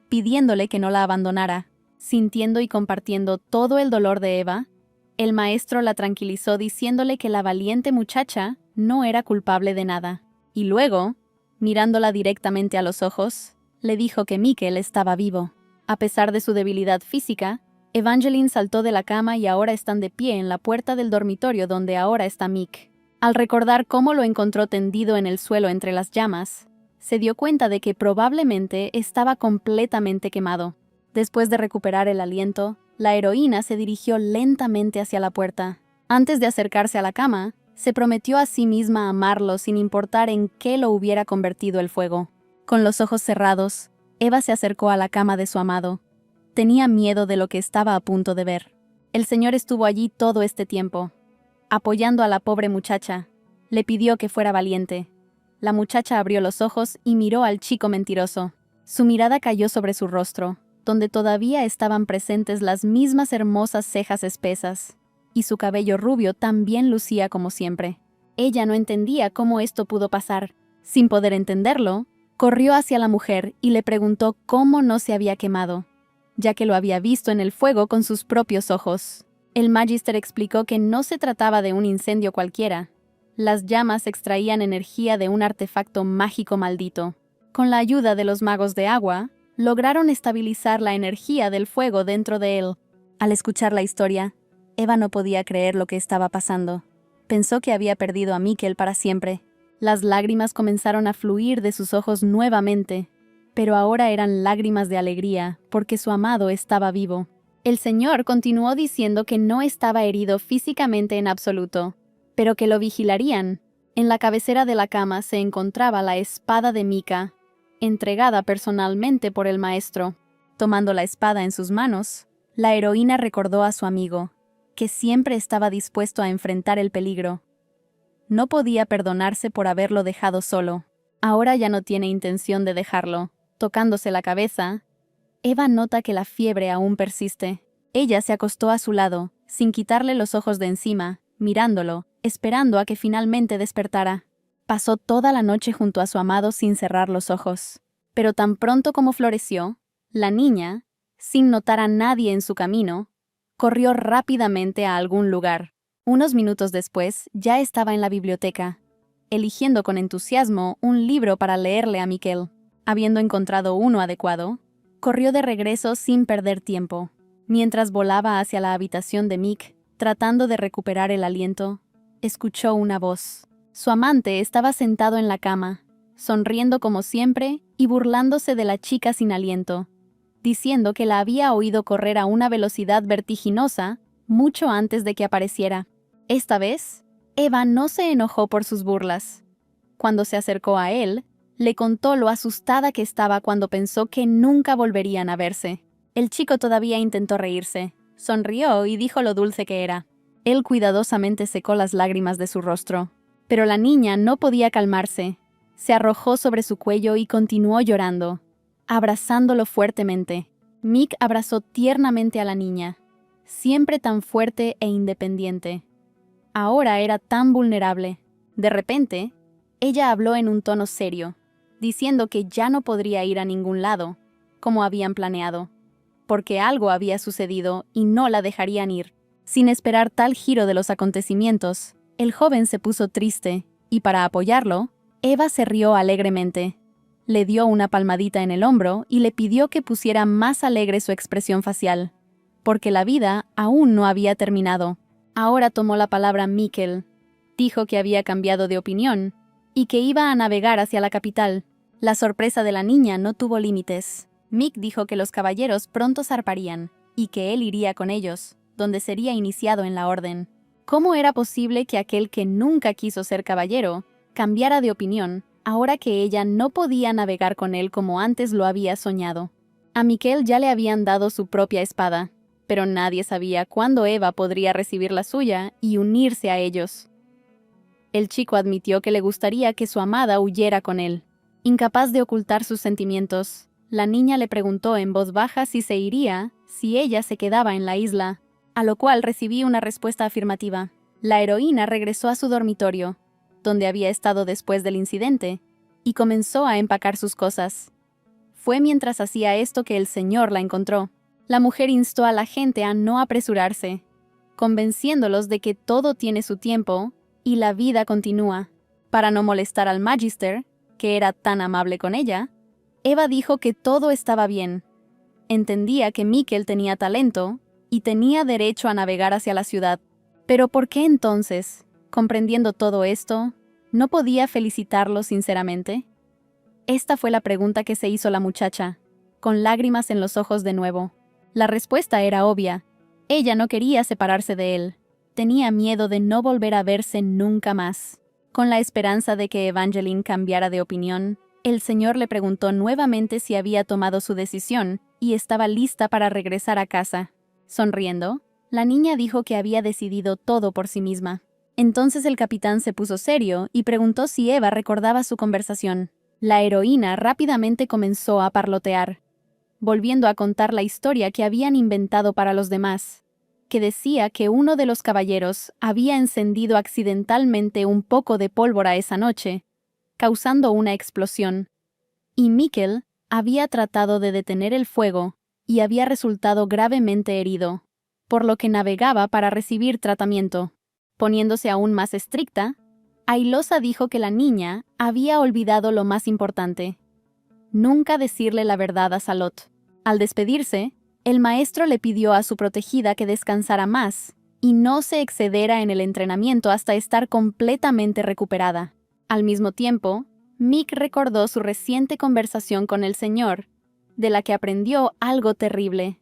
pidiéndole que no la abandonara. Sintiendo y compartiendo todo el dolor de Eva, el maestro la tranquilizó diciéndole que la valiente muchacha no era culpable de nada. Y luego, mirándola directamente a los ojos, le dijo que Mikkel estaba vivo. A pesar de su debilidad física, Evangeline saltó de la cama y ahora están de pie en la puerta del dormitorio donde ahora está Mick. Al recordar cómo lo encontró tendido en el suelo entre las llamas, se dio cuenta de que probablemente estaba completamente quemado. Después de recuperar el aliento, la heroína se dirigió lentamente hacia la puerta. Antes de acercarse a la cama, se prometió a sí misma amarlo sin importar en qué lo hubiera convertido el fuego. Con los ojos cerrados, Eva se acercó a la cama de su amado. Tenía miedo de lo que estaba a punto de ver. El señor estuvo allí todo este tiempo, apoyando a la pobre muchacha. Le pidió que fuera valiente. La muchacha abrió los ojos y miró al chico mentiroso. Su mirada cayó sobre su rostro, donde todavía estaban presentes las mismas hermosas cejas espesas, y su cabello rubio también lucía como siempre. Ella no entendía cómo esto pudo pasar. Sin poder entenderlo, corrió hacia la mujer y le preguntó cómo no se había quemado, ya que lo había visto en el fuego con sus propios ojos. El Magister explicó que no se trataba de un incendio cualquiera. Las llamas extraían energía de un artefacto mágico maldito. Con la ayuda de los magos de agua, lograron estabilizar la energía del fuego dentro de él. Al escuchar la historia, Eva no podía creer lo que estaba pasando. Pensó que había perdido a Mikkel para siempre. Las lágrimas comenzaron a fluir de sus ojos nuevamente, pero ahora eran lágrimas de alegría, porque su amado estaba vivo. El Señor continuó diciendo que no estaba herido físicamente en absoluto, pero que lo vigilarían. En la cabecera de la cama se encontraba la espada de Mika, entregada personalmente por el maestro. Tomando la espada en sus manos, la heroína recordó a su amigo, que siempre estaba dispuesto a enfrentar el peligro. No podía perdonarse por haberlo dejado solo. Ahora ya no tiene intención de dejarlo. Tocándose la cabeza, Eva nota que la fiebre aún persiste. Ella se acostó a su lado, sin quitarle los ojos de encima, mirándolo, esperando a que finalmente despertara. Pasó toda la noche junto a su amado sin cerrar los ojos. Pero tan pronto como floreció, la niña, sin notar a nadie en su camino, corrió rápidamente a algún lugar. Unos minutos después, ya estaba en la biblioteca, eligiendo con entusiasmo un libro para leerle a Mikkel. Habiendo encontrado uno adecuado, corrió de regreso sin perder tiempo. Mientras volaba hacia la habitación de Mick, tratando de recuperar el aliento, escuchó una voz. Su amante estaba sentado en la cama, sonriendo como siempre y burlándose de la chica sin aliento, diciendo que la había oído correr a una velocidad vertiginosa mucho antes de que apareciera. Esta vez, Eva no se enojó por sus burlas. Cuando se acercó a él, le contó lo asustada que estaba cuando pensó que nunca volverían a verse. El chico todavía intentó reírse, sonrió y dijo lo dulce que era. Él cuidadosamente secó las lágrimas de su rostro. Pero la niña no podía calmarse. Se arrojó sobre su cuello y continuó llorando, abrazándolo fuertemente. Mick abrazó tiernamente a la niña, siempre tan fuerte e independiente. Ahora era tan vulnerable. De repente, ella habló en un tono serio, diciendo que ya no podría ir a ningún lado, como habían planeado, porque algo había sucedido y no la dejarían ir. Sin esperar tal giro de los acontecimientos, el joven se puso triste, y para apoyarlo, Eva se rió alegremente. Le dio una palmadita en el hombro y le pidió que pusiera más alegre su expresión facial, porque la vida aún no había terminado. Ahora tomó la palabra Mikkel. Dijo que había cambiado de opinión y que iba a navegar hacia la capital. La sorpresa de la niña no tuvo límites. Mick dijo que los caballeros pronto zarparían y que él iría con ellos, donde sería iniciado en la orden. ¿Cómo era posible que aquel que nunca quiso ser caballero cambiara de opinión ahora que ella no podía navegar con él como antes lo había soñado? A Mikkel ya le habían dado su propia espada, pero nadie sabía cuándo Eva podría recibir la suya y unirse a ellos. El chico admitió que le gustaría que su amada huyera con él. Incapaz de ocultar sus sentimientos, la niña le preguntó en voz baja si se iría si ella se quedaba en la isla, a lo cual recibí una respuesta afirmativa. La heroína regresó a su dormitorio, donde había estado después del incidente, y comenzó a empacar sus cosas. Fue mientras hacía esto que el Señor la encontró. La mujer instó a la gente a no apresurarse, convenciéndolos de que todo tiene su tiempo y la vida continúa. Para no molestar al Magister, que era tan amable con ella, Eva dijo que todo estaba bien. Entendía que Mikkel tenía talento y tenía derecho a navegar hacia la ciudad. Pero ¿por qué entonces, comprendiendo todo esto, no podía felicitarlo sinceramente? Esta fue la pregunta que se hizo la muchacha, con lágrimas en los ojos de nuevo. La respuesta era obvia. Ella no quería separarse de él. Tenía miedo de no volver a verse nunca más. Con la esperanza de que Evangeline cambiara de opinión, el Señor le preguntó nuevamente si había tomado su decisión y estaba lista para regresar a casa. Sonriendo, la niña dijo que había decidido todo por sí misma. Entonces el capitán se puso serio y preguntó si Eva recordaba su conversación. La heroína rápidamente comenzó a parlotear, volviendo a contar la historia que habían inventado para los demás, que decía que uno de los caballeros había encendido accidentalmente un poco de pólvora esa noche, causando una explosión, y Mikkel había tratado de detener el fuego y había resultado gravemente herido, por lo que navegaba para recibir tratamiento. Poniéndose aún más estricta, Ailosa dijo que la niña había olvidado lo más importante: nunca decirle la verdad a Salot. Al despedirse, el maestro le pidió a su protegida que descansara más y no se excediera en el entrenamiento hasta estar completamente recuperada. Al mismo tiempo, Mick recordó su reciente conversación con el Señor, de la que aprendió algo terrible: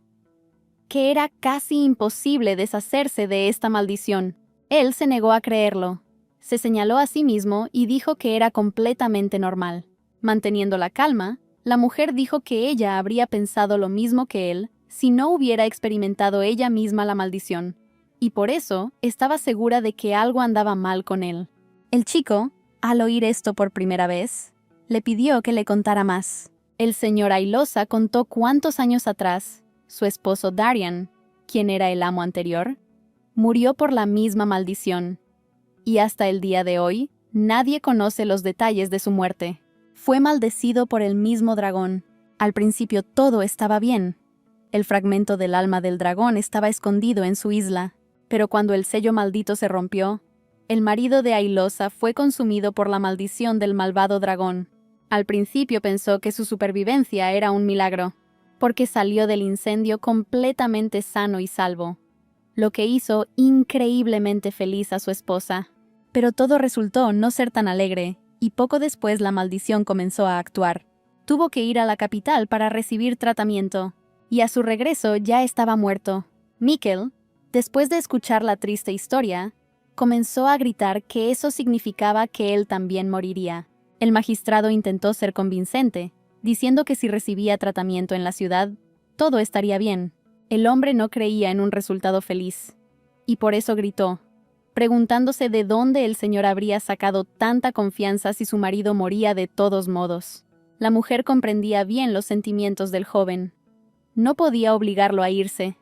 que era casi imposible deshacerse de esta maldición. Él se negó a creerlo. Se señaló a sí mismo y dijo que era completamente normal. Manteniendo la calma, la mujer dijo que ella habría pensado lo mismo que él si no hubiera experimentado ella misma la maldición, y por eso estaba segura de que algo andaba mal con él. El chico, al oír esto por primera vez, le pidió que le contara más. El señor Ailosa contó cuántos años atrás su esposo Darian, quien era el amo anterior, murió por la misma maldición, y hasta el día de hoy nadie conoce los detalles de su muerte. Fue maldecido por el mismo dragón. Al principio todo estaba bien. El fragmento del alma del dragón estaba escondido en su isla, pero cuando el sello maldito se rompió, el marido de Ailosa fue consumido por la maldición del malvado dragón. Al principio pensó que su supervivencia era un milagro, porque salió del incendio completamente sano y salvo, lo que hizo increíblemente feliz a su esposa. Pero todo resultó no ser tan alegre, y poco después la maldición comenzó a actuar. Tuvo que ir a la capital para recibir tratamiento, y a su regreso ya estaba muerto. Mikkel, después de escuchar la triste historia, comenzó a gritar que eso significaba que él también moriría. El magistrado intentó ser convincente, diciendo que si recibía tratamiento en la ciudad, todo estaría bien. El hombre no creía en un resultado feliz, y por eso gritó, preguntándose de dónde el señor habría sacado tanta confianza si su marido moría de todos modos. La mujer comprendía bien los sentimientos del joven. No podía obligarlo a irse,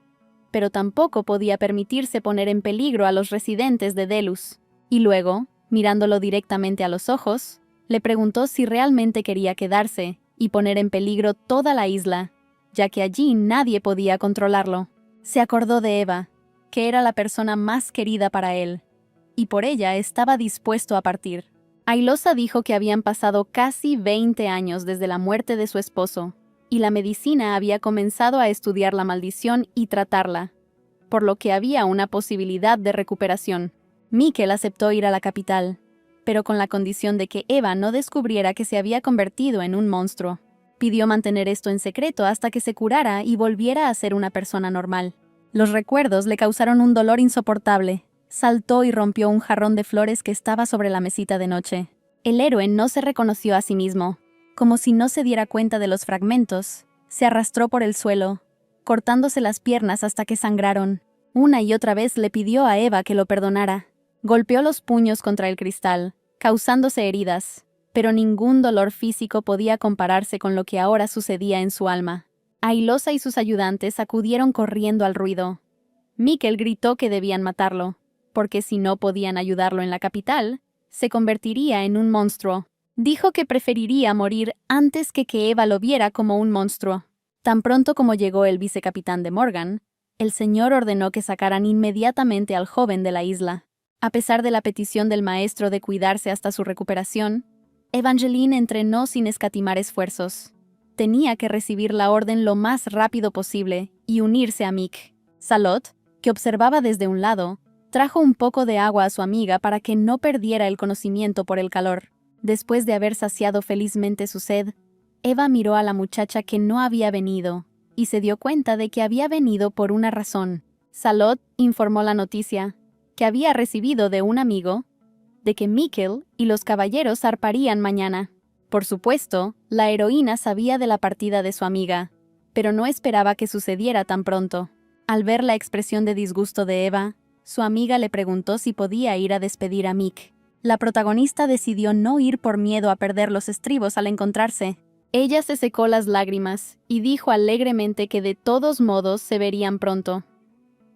pero tampoco podía permitirse poner en peligro a los residentes de Delus. Y luego, mirándolo directamente a los ojos, le preguntó si realmente quería quedarse y poner en peligro toda la isla, ya que allí nadie podía controlarlo. Se acordó de Eva, que era la persona más querida para él, y por ella estaba dispuesto a partir. Ailosa dijo que habían pasado casi 20 años desde la muerte de su esposo, y la medicina había comenzado a estudiar la maldición y tratarla, por lo que había una posibilidad de recuperación. Mikkel aceptó ir a la capital, pero con la condición de que Eva no descubriera que se había convertido en un monstruo. Pidió mantener esto en secreto hasta que se curara y volviera a ser una persona normal. Los recuerdos le causaron un dolor insoportable. Saltó y rompió un jarrón de flores que estaba sobre la mesita de noche. El héroe no se reconoció a sí mismo. Como si no se diera cuenta de los fragmentos, se arrastró por el suelo, cortándose las piernas hasta que sangraron. Una y otra vez le pidió a Eva que lo perdonara. Golpeó los puños contra el cristal, causándose heridas, pero ningún dolor físico podía compararse con lo que ahora sucedía en su alma. Ailosa y sus ayudantes acudieron corriendo al ruido. Mikkel gritó que debían matarlo, porque si no podían ayudarlo en la capital, se convertiría en un monstruo. Dijo que preferiría morir antes que Eva lo viera como un monstruo. Tan pronto como llegó el vicecapitán de Morgan, el señor ordenó que sacaran inmediatamente al joven de la isla. A pesar de la petición del maestro de cuidarse hasta su recuperación, Evangeline entrenó sin escatimar esfuerzos. Tenía que recibir la orden lo más rápido posible y unirse a Mick. Salot, que observaba desde un lado, trajo un poco de agua a su amiga para que no perdiera el conocimiento por el calor. Después de haber saciado felizmente su sed, Eva miró a la muchacha que no había venido y se dio cuenta de que había venido por una razón. Salot informó la noticia que había recibido de un amigo de que Mikkel y los caballeros zarparían mañana. Por supuesto, la heroína sabía de la partida de su amiga, pero no esperaba que sucediera tan pronto. Al ver la expresión de disgusto de Eva, su amiga le preguntó si podía ir a despedir a Mick. La protagonista decidió no ir por miedo a perder los estribos al encontrarse. Ella se secó las lágrimas y dijo alegremente que de todos modos se verían pronto,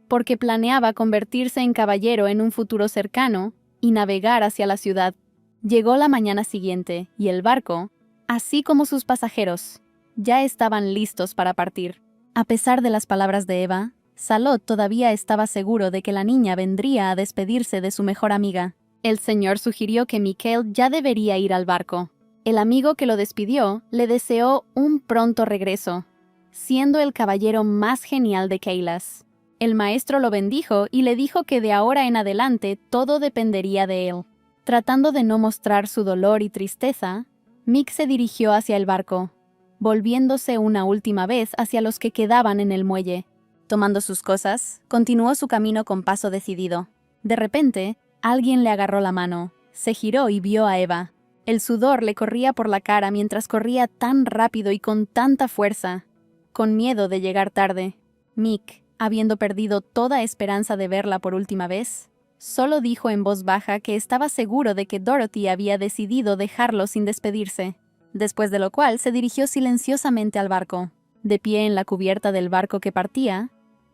porque planeaba convertirse en caballero en un futuro cercano y navegar hacia la ciudad. Llegó la mañana siguiente y el barco, así como sus pasajeros, ya estaban listos para partir. A pesar de las palabras de Eva, Salot todavía estaba seguro de que la niña vendría a despedirse de su mejor amiga. El señor sugirió que Mikhail ya debería ir al barco. El amigo que lo despidió le deseó un pronto regreso, siendo el caballero más genial de Keilas. El maestro lo bendijo y le dijo que de ahora en adelante todo dependería de él. Tratando de no mostrar su dolor y tristeza, Mick se dirigió hacia el barco, volviéndose una última vez hacia los que quedaban en el muelle. Tomando sus cosas, continuó su camino con paso decidido. De repente, alguien le agarró la mano, se giró y vio a Eva. El sudor le corría por la cara mientras corría tan rápido y con tanta fuerza. Con miedo de llegar tarde, Mick, habiendo perdido toda esperanza de verla por última vez, solo dijo en voz baja que estaba seguro de que Dorothy había decidido dejarlo sin despedirse, después de lo cual se dirigió silenciosamente al barco. De pie en la cubierta del barco que partía,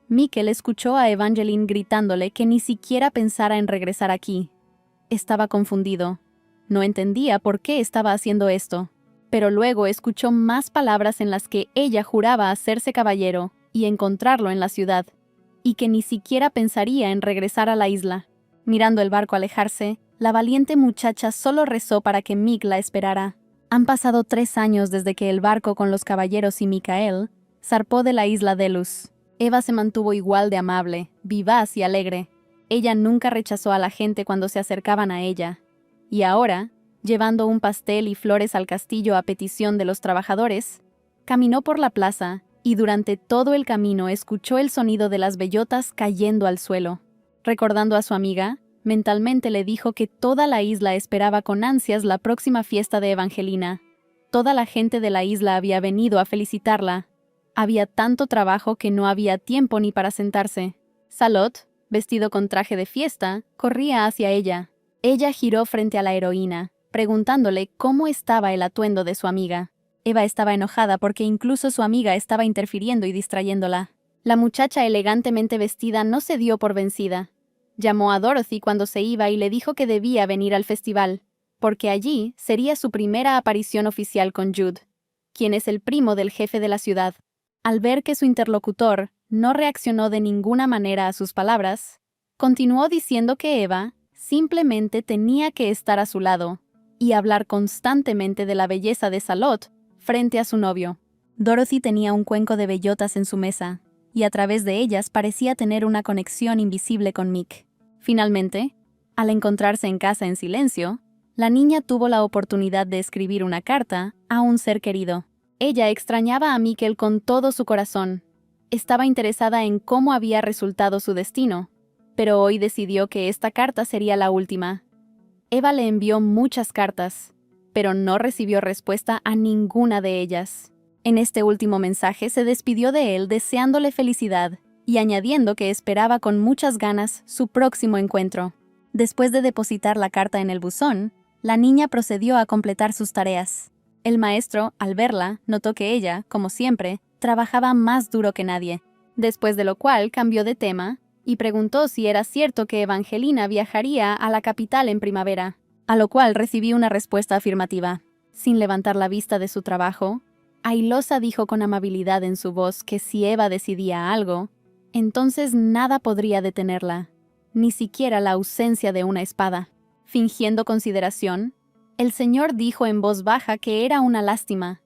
Mikkel escuchó a Evangeline gritándole que ni siquiera pensara en regresar aquí. Estaba confundido. No entendía por qué estaba haciendo esto, pero luego escuchó más palabras en las que ella juraba hacerse caballero y encontrarlo en la ciudad, y que ni siquiera pensaría en regresar a la isla. Mirando el barco alejarse, la valiente muchacha solo rezó para que Mick la esperara. Han pasado 3 años desde que el barco con los caballeros y Mikhail zarpó de la isla Delos. Eva se mantuvo igual de amable, vivaz y alegre. Ella nunca rechazó a la gente cuando se acercaban a ella. Y ahora, llevando un pastel y flores al castillo a petición de los trabajadores, caminó por la plaza y durante todo el camino escuchó el sonido de las bellotas cayendo al suelo. Recordando a su amiga, mentalmente le dijo que toda la isla esperaba con ansias la próxima fiesta de Evangelina. Toda la gente de la isla había venido a felicitarla. Había tanto trabajo que no había tiempo ni para sentarse. Salot, vestido con traje de fiesta, corría hacia ella. Ella giró frente a la heroína, preguntándole cómo estaba el atuendo de su amiga. Eva estaba enojada porque incluso su amiga estaba interfiriendo y distrayéndola. La muchacha elegantemente vestida no se dio por vencida. Llamó a Dorothy cuando se iba y le dijo que debía venir al festival, porque allí sería su primera aparición oficial con Jude, quien es el primo del jefe de la ciudad. Al ver que su interlocutor no reaccionó de ninguna manera a sus palabras, continuó diciendo que Eva simplemente tenía que estar a su lado y hablar constantemente de la belleza de Salot frente a su novio. Dorothy tenía un cuenco de bellotas en su mesa, y a través de ellas parecía tener una conexión invisible con Mick. Finalmente, al encontrarse en casa en silencio, la niña tuvo la oportunidad de escribir una carta a un ser querido. Ella extrañaba a Mikkel con todo su corazón. Estaba interesada en cómo había resultado su destino, pero hoy decidió que esta carta sería la última. Eva le envió muchas cartas, pero no recibió respuesta a ninguna de ellas. En este último mensaje se despidió de él deseándole felicidad y añadiendo que esperaba con muchas ganas su próximo encuentro. Después de depositar la carta en el buzón, la niña procedió a completar sus tareas. El maestro, al verla, notó que ella, como siempre, trabajaba más duro que nadie, después de lo cual cambió de tema y preguntó si era cierto que Evangelina viajaría a la capital en primavera, a lo cual recibí una respuesta afirmativa. Sin levantar la vista de su trabajo, Ailosa dijo con amabilidad en su voz que si Eva decidía algo, entonces nada podría detenerla, ni siquiera la ausencia de una espada. Fingiendo consideración, el señor dijo en voz baja que era una lástima,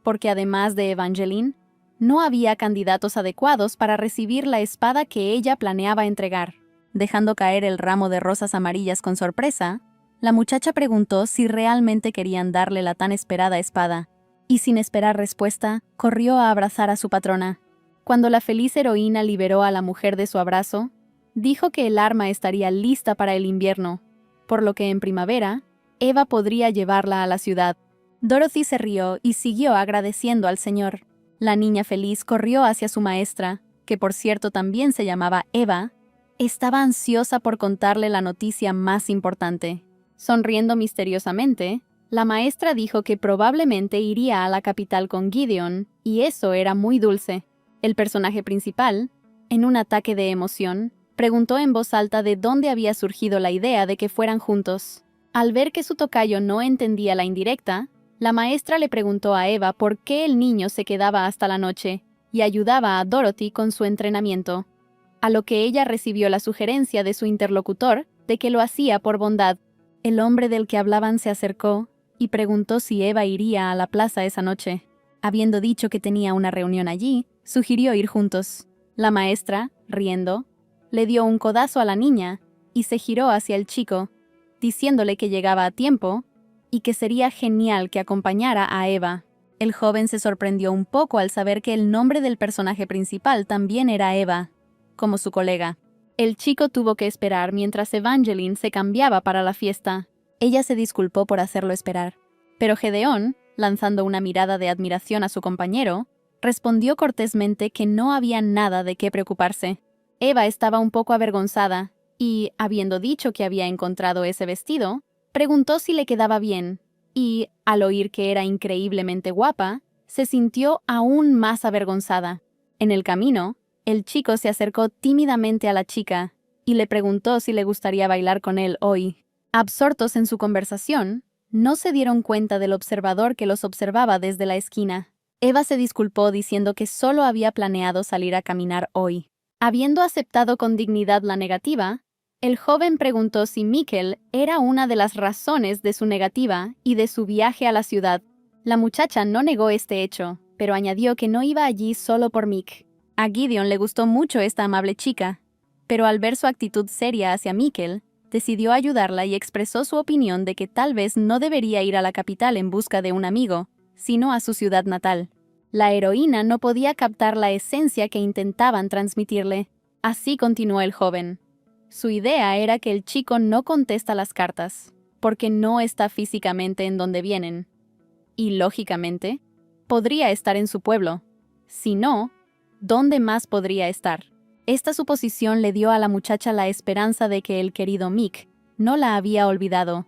porque además de Evangeline, no había candidatos adecuados para recibir la espada que ella planeaba entregar. Dejando caer el ramo de rosas amarillas con sorpresa, la muchacha preguntó si realmente querían darle la tan esperada espada, y sin esperar respuesta, corrió a abrazar a su patrona. Cuando la feliz heroína liberó a la mujer de su abrazo, dijo que el arma estaría lista para el invierno, por lo que en primavera, Eva podría llevarla a la ciudad. Dorothy se rió y siguió agradeciendo al señor. La niña feliz corrió hacia su maestra, que por cierto también se llamaba Eva. Estaba ansiosa por contarle la noticia más importante. Sonriendo misteriosamente, la maestra dijo que probablemente iría a la capital con Gideon, y eso era muy dulce. El personaje principal, en un ataque de emoción, preguntó en voz alta de dónde había surgido la idea de que fueran juntos. Al ver que su tocayo no entendía la indirecta, la maestra le preguntó a Eva por qué el niño se quedaba hasta la noche y ayudaba a Dorothy con su entrenamiento, a lo que ella recibió la sugerencia de su interlocutor de que lo hacía por bondad. El hombre del que hablaban se acercó y preguntó si Eva iría a la plaza esa noche. Habiendo dicho que tenía una reunión allí, sugirió ir juntos. La maestra, riendo, le dio un codazo a la niña y se giró hacia el chico, diciéndole que llegaba a tiempo y que sería genial que acompañara a Eva. El joven se sorprendió un poco al saber que el nombre del personaje principal también era Eva, como su colega. El chico tuvo que esperar mientras Evangeline se cambiaba para la fiesta. Ella se disculpó por hacerlo esperar. Pero Gedeón, lanzando una mirada de admiración a su compañero, respondió cortésmente que no había nada de qué preocuparse. Eva estaba un poco avergonzada y, habiendo dicho que había encontrado ese vestido, preguntó si le quedaba bien y, al oír que era increíblemente guapa, se sintió aún más avergonzada. En el camino, el chico se acercó tímidamente a la chica y le preguntó si le gustaría bailar con él hoy. Absortos en su conversación, no se dieron cuenta del observador que los observaba desde la esquina. Eva se disculpó diciendo que solo había planeado salir a caminar hoy. Habiendo aceptado con dignidad la negativa, el joven preguntó si Mikkel era una de las razones de su negativa y de su viaje a la ciudad. La muchacha no negó este hecho, pero añadió que no iba allí solo por Mick. A Gideon le gustó mucho esta amable chica, pero al ver su actitud seria hacia Mikkel, decidió ayudarla y expresó su opinión de que tal vez no debería ir a la capital en busca de un amigo, sino a su ciudad natal. La heroína no podía captar la esencia que intentaban transmitirle. Así continuó el joven. Su idea era que el chico no contesta las cartas, porque no está físicamente en donde vienen. Y, lógicamente, podría estar en su pueblo. Si no, ¿dónde más podría estar? Esta suposición le dio a la muchacha la esperanza de que el querido Mick no la había olvidado,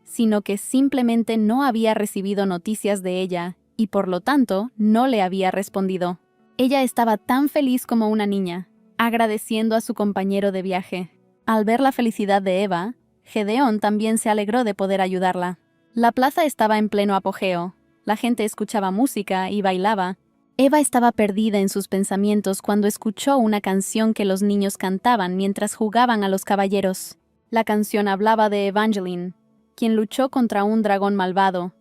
sino que simplemente no había recibido noticias de ella y por lo tanto no le había respondido. Ella estaba tan feliz como una niña, agradeciendo a su compañero de viaje. Al ver la felicidad de Eva, Gedeón también se alegró de poder ayudarla. La plaza estaba en pleno apogeo, la gente escuchaba música y bailaba. Eva estaba perdida en sus pensamientos cuando escuchó una canción que los niños cantaban mientras jugaban a los caballeros. La canción hablaba de Evangeline, quien luchó contra un dragón malvado,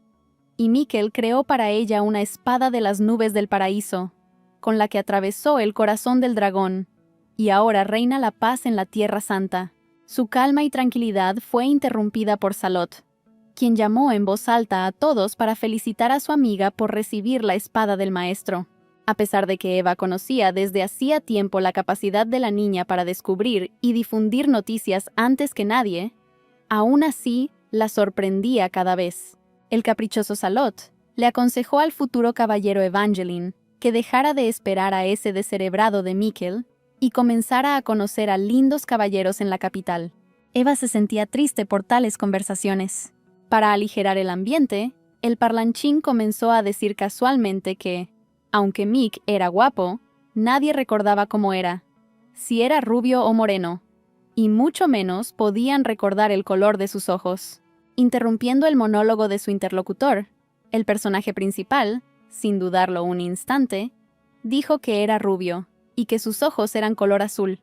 y Mikkel creó para ella una espada de las nubes del paraíso, con la que atravesó el corazón del dragón, y ahora reina la paz en la Tierra Santa. Su calma y tranquilidad fue interrumpida por Salot, quien llamó en voz alta a todos para felicitar a su amiga por recibir la espada del maestro. A pesar de que Eva conocía desde hacía tiempo la capacidad de la niña para descubrir y difundir noticias antes que nadie, aún así la sorprendía cada vez. El caprichoso Salot le aconsejó al futuro caballero Evangeline que dejara de esperar a ese descerebrado de Mikkel y comenzara a conocer a lindos caballeros en la capital. Eva se sentía triste por tales conversaciones. Para aligerar el ambiente, el parlanchín comenzó a decir casualmente que, aunque Mick era guapo, nadie recordaba cómo era, si era rubio o moreno, y mucho menos podían recordar el color de sus ojos. Interrumpiendo el monólogo de su interlocutor, el personaje principal, sin dudarlo un instante, dijo que era rubio y que sus ojos eran color azul.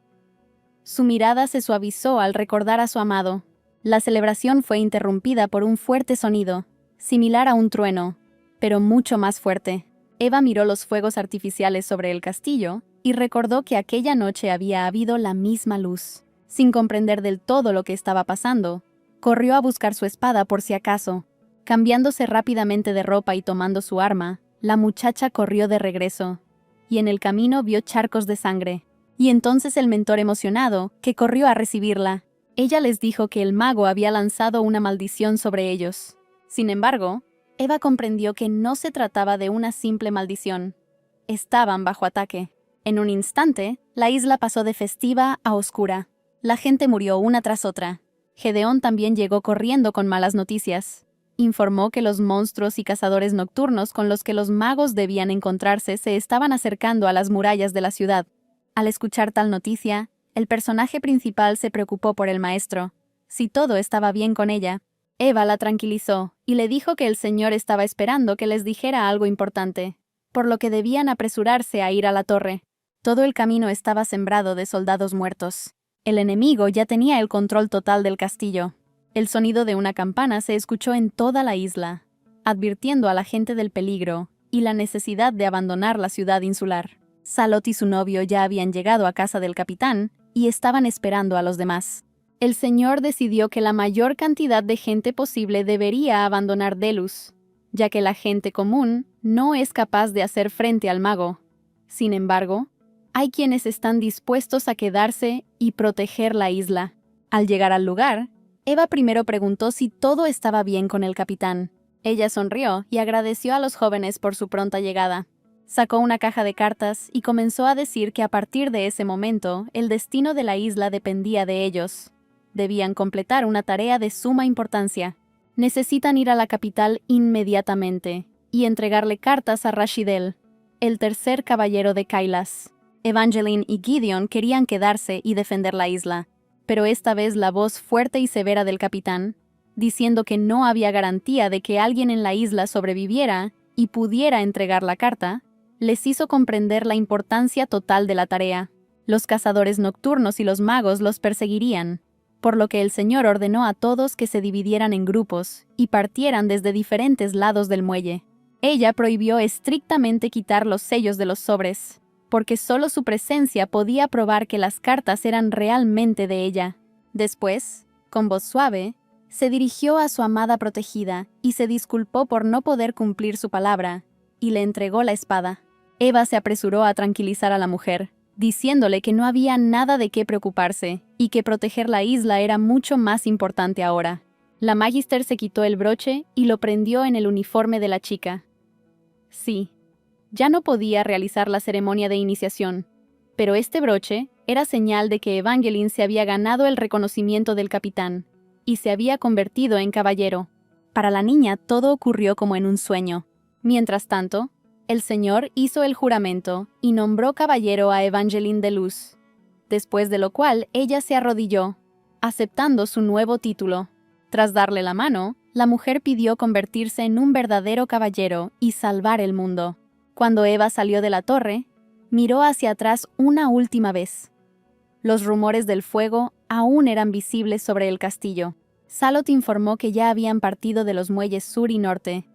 Su mirada se suavizó al recordar a su amado. La celebración fue interrumpida por un fuerte sonido, similar a un trueno, pero mucho más fuerte. Eva miró los fuegos artificiales sobre el castillo y recordó que aquella noche había habido la misma luz. Sin comprender del todo lo que estaba pasando, corrió a buscar su espada por si acaso. Cambiándose rápidamente de ropa y tomando su arma, la muchacha corrió de regreso, y en el camino vio charcos de sangre. Y entonces el mentor emocionado, que corrió a recibirla. Ella les dijo que el mago había lanzado una maldición sobre ellos. Sin embargo, Eva comprendió que no se trataba de una simple maldición. Estaban bajo ataque. En un instante, la isla pasó de festiva a oscura. La gente murió una tras otra. Gedeón también llegó corriendo con malas noticias. Informó que los monstruos y cazadores nocturnos con los que los magos debían encontrarse se estaban acercando a las murallas de la ciudad. Al escuchar tal noticia, el personaje principal se preocupó por el maestro, si todo estaba bien con ella. Eva la tranquilizó y le dijo que el señor estaba esperando que les dijera algo importante, por lo que debían apresurarse a ir a la torre. Todo el camino estaba sembrado de soldados muertos. El enemigo ya tenía el control total del castillo. El sonido de una campana se escuchó en toda la isla, advirtiendo a la gente del peligro y la necesidad de abandonar la ciudad insular. Salot y su novio ya habían llegado a casa del capitán y estaban esperando a los demás. El señor decidió que la mayor cantidad de gente posible debería abandonar Delos, ya que la gente común no es capaz de hacer frente al mago. Sin embargo, hay quienes están dispuestos a quedarse y proteger la isla. Al llegar al lugar, Eva primero preguntó si todo estaba bien con el capitán. Ella sonrió y agradeció a los jóvenes por su pronta llegada. Sacó una caja de cartas y comenzó a decir que a partir de ese momento, el destino de la isla dependía de ellos. Debían completar una tarea de suma importancia. Necesitan ir a la capital inmediatamente y entregarle cartas a Rashidel, el tercer caballero de Kailas. Evangeline y Gideon querían quedarse y defender la isla, pero esta vez la voz fuerte y severa del capitán, diciendo que no había garantía de que alguien en la isla sobreviviera y pudiera entregar la carta, les hizo comprender la importancia total de la tarea. Los cazadores nocturnos y los magos los perseguirían, por lo que el señor ordenó a todos que se dividieran en grupos y partieran desde diferentes lados del muelle. Ella prohibió estrictamente quitar los sellos de los sobres, porque solo su presencia podía probar que las cartas eran realmente de ella. Después, con voz suave, se dirigió a su amada protegida y se disculpó por no poder cumplir su palabra, y le entregó la espada. Eva se apresuró a tranquilizar a la mujer, diciéndole que no había nada de qué preocuparse y que proteger la isla era mucho más importante ahora. La Magister se quitó el broche y lo prendió en el uniforme de la chica. Sí, ya no podía realizar la ceremonia de iniciación, pero este broche era señal de que Evangeline se había ganado el reconocimiento del capitán y se había convertido en caballero. Para la niña todo ocurrió como en un sueño. Mientras tanto, el señor hizo el juramento y nombró caballero a Evangeline de Luz, después de lo cual ella se arrodilló, aceptando su nuevo título. Tras darle la mano, la mujer pidió convertirse en un verdadero caballero y salvar el mundo. Cuando Eva salió de la torre, miró hacia atrás una última vez. Los rumores del fuego aún eran visibles sobre el castillo. Salot informó que ya habían partido de los muelles sur y norte.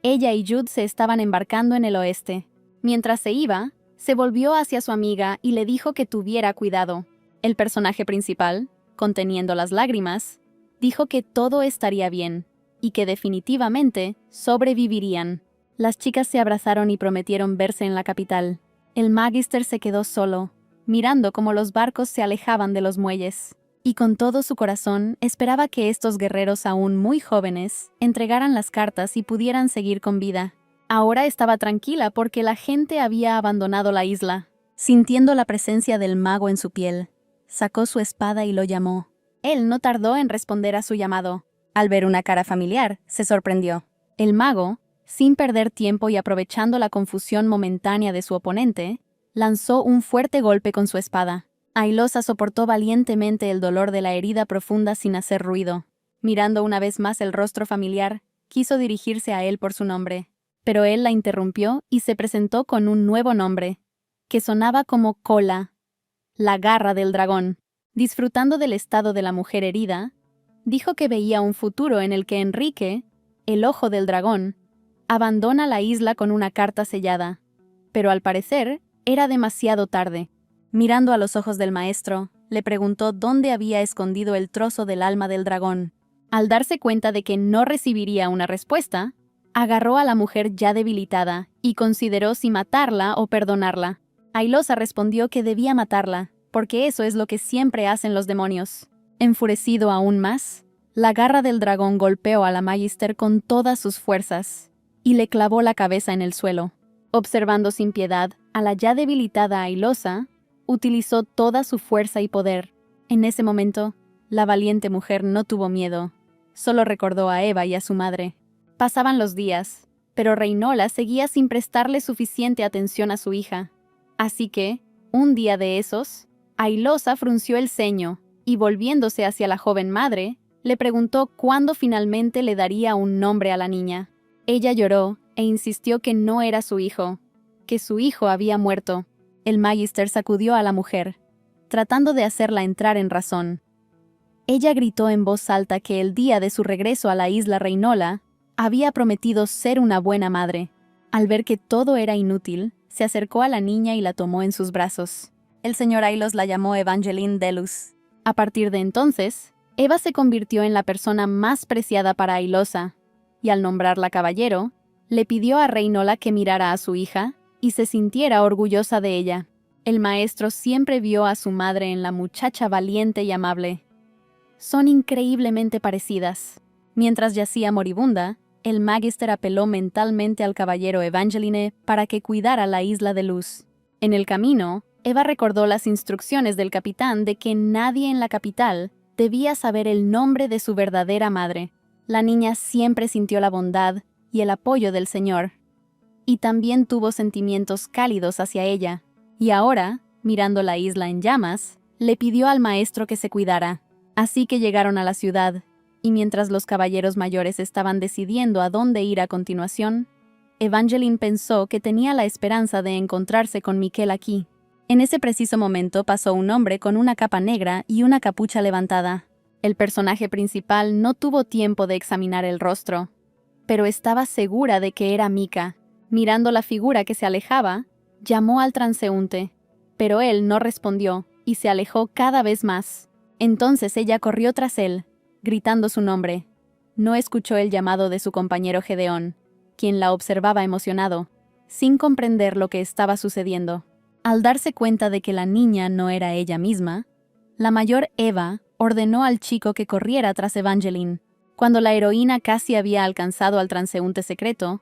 Ella y Jude se estaban embarcando en el oeste. Mientras se iba, se volvió hacia su amiga y le dijo que tuviera cuidado. El personaje principal, conteniendo las lágrimas, dijo que todo estaría bien y que definitivamente sobrevivirían. Las chicas se abrazaron y prometieron verse en la capital. El Magister se quedó solo, mirando cómo los barcos se alejaban de los muelles, y con todo su corazón esperaba que estos guerreros aún muy jóvenes entregaran las cartas y pudieran seguir con vida. Ahora estaba tranquila porque la gente había abandonado la isla. Sintiendo la presencia del mago en su piel, sacó su espada y lo llamó. Él no tardó en responder a su llamado. Al ver una cara familiar, se sorprendió. El mago, sin perder tiempo y aprovechando la confusión momentánea de su oponente, lanzó un fuerte golpe con su espada. Ailosa soportó valientemente el dolor de la herida profunda sin hacer ruido. Mirando una vez más el rostro familiar, quiso dirigirse a él por su nombre, pero él la interrumpió y se presentó con un nuevo nombre, que sonaba como Kola, la garra del dragón. Disfrutando del estado de la mujer herida, dijo que veía un futuro en el que Enrique, el ojo del dragón, abandona la isla con una carta sellada, pero al parecer era demasiado tarde. Mirando a los ojos del maestro, le preguntó dónde había escondido el trozo del alma del dragón. Al darse cuenta de que no recibiría una respuesta, agarró a la mujer ya debilitada y consideró si matarla o perdonarla. Ailosa respondió que debía matarla, porque eso es lo que siempre hacen los demonios. Enfurecido aún más, la garra del dragón golpeó a la Magister con todas sus fuerzas y le clavó la cabeza en el suelo. Observando sin piedad a la ya debilitada Ailosa, utilizó toda su fuerza y poder. En ese momento, la valiente mujer no tuvo miedo. Solo recordó a Eva y a su madre. Pasaban los días, pero Reinola seguía sin prestarle suficiente atención a su hija. Así que, un día de esos, Ailosa frunció el ceño y, volviéndose hacia la joven madre, le preguntó cuándo finalmente le daría un nombre a la niña. Ella lloró e insistió que no era su hijo, que su hijo había muerto. El Magister sacudió a la mujer. tratando de hacerla entrar en razón. Ella gritó en voz alta que el día de su regreso a la isla Reinola, había prometido ser una buena madre. Al ver que todo era inútil, se acercó a la niña y la tomó en sus brazos. El señor Ailos la llamó Evangeline Delus. A partir de entonces, Eva se convirtió en la persona más preciada para Ailosa, y al nombrarla caballero, le pidió a Reinola que mirara a su hija y se sintiera orgullosa de ella. El maestro siempre vio a su madre en la muchacha valiente y amable. Son increíblemente parecidas. Mientras yacía moribunda, el Magister apeló mentalmente al caballero Evangeline para que cuidara la isla de Luz. En el camino, Eva recordó las instrucciones del capitán de que nadie en la capital debía saber el nombre de su verdadera madre. La niña siempre sintió la bondad y el apoyo del señor, y también tuvo sentimientos cálidos hacia ella, y ahora, mirando la isla en llamas, le pidió al maestro que se cuidara. Así que llegaron a la ciudad, y mientras los caballeros mayores estaban decidiendo a dónde ir a continuación, Evangeline pensó que tenía la esperanza de encontrarse con Miquel aquí. En ese preciso momento pasó un hombre con una capa negra y una capucha levantada. El personaje principal no tuvo tiempo de examinar el rostro, pero estaba segura de que era Mika. Mirando la figura que se alejaba, llamó al transeúnte, pero él no respondió y se alejó cada vez más. Entonces ella corrió tras él, gritando su nombre. No escuchó el llamado de su compañero Gedeón, quien la observaba emocionado, sin comprender lo que estaba sucediendo. Al darse cuenta de que la niña no era ella misma, la mayor Eva ordenó al chico que corriera tras Evangeline. Cuando la heroína casi había alcanzado al transeúnte secreto,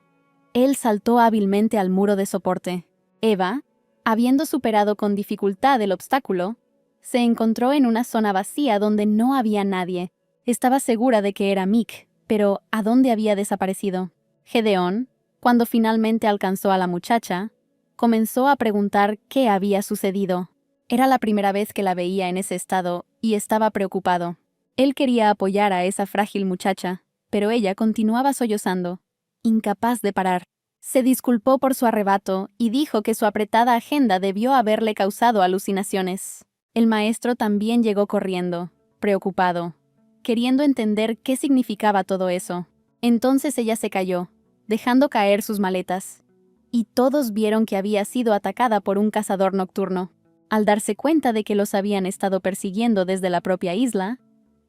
él saltó hábilmente al muro de soporte. Eva, habiendo superado con dificultad el obstáculo, se encontró en una zona vacía donde no había nadie. Estaba segura de que era Mick, pero ¿a dónde había desaparecido? Gedeón, cuando finalmente alcanzó a la muchacha, comenzó a preguntar qué había sucedido. Era la primera vez que la veía en ese estado y estaba preocupado. Él quería apoyar a esa frágil muchacha, pero ella continuaba sollozando, incapaz de parar. Se disculpó por su arrebato y dijo que su apretada agenda debió haberle causado alucinaciones. El maestro también llegó corriendo, preocupado, queriendo entender qué significaba todo eso. Entonces ella se cayó, dejando caer sus maletas, y todos vieron que había sido atacada por un cazador nocturno. Al darse cuenta de que los habían estado persiguiendo desde la propia isla,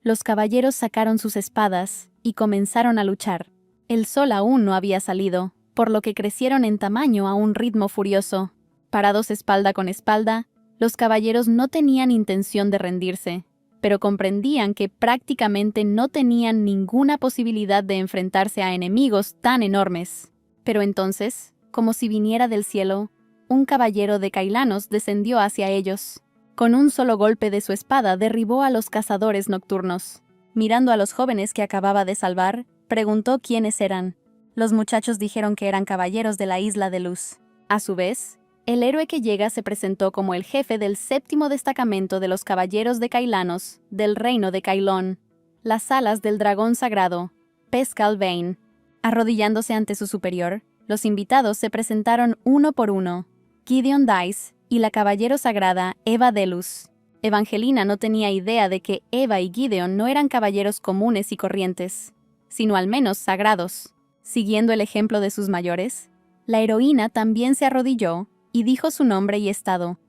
los caballeros sacaron sus espadas y comenzaron a luchar. El sol aún no había salido, por lo que crecieron en tamaño a un ritmo furioso. Parados espalda con espalda, los caballeros no tenían intención de rendirse, pero comprendían que prácticamente no tenían ninguna posibilidad de enfrentarse a enemigos tan enormes. Pero entonces, como si viniera del cielo, un caballero de Cailanos descendió hacia ellos. Con un solo golpe de su espada derribó a los cazadores nocturnos. Mirando a los jóvenes que acababa de salvar, preguntó quiénes eran. Los muchachos dijeron que eran caballeros de la Isla de Luz. A su vez, el héroe que llega se presentó como el jefe del 7º destacamento de los caballeros de Cailanos, del reino de Cailón, las alas del dragón sagrado, Pescal Vane. Arrodillándose ante su superior, los invitados se presentaron uno por uno, Gideon Dice y la caballero sagrada Eva Delus. Evangelina no tenía idea de que Eva y Gideon no eran caballeros comunes y corrientes, sino al menos sagrados. Siguiendo el ejemplo de sus mayores, la heroína también se arrodilló y dijo su nombre y estado.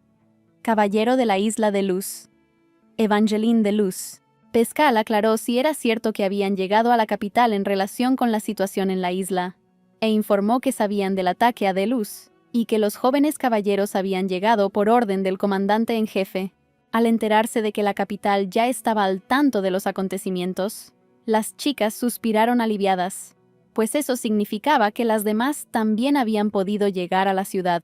Caballero de la Isla de Luz. Evangeline de Luz. Pescal aclaró si era cierto que habían llegado a la capital en relación con la situación en la isla, e informó que sabían del ataque a De Luz, y que los jóvenes caballeros habían llegado por orden del comandante en jefe. Al enterarse de que la capital ya estaba al tanto de los acontecimientos, las chicas suspiraron aliviadas, pues eso significaba que las demás también habían podido llegar a la ciudad.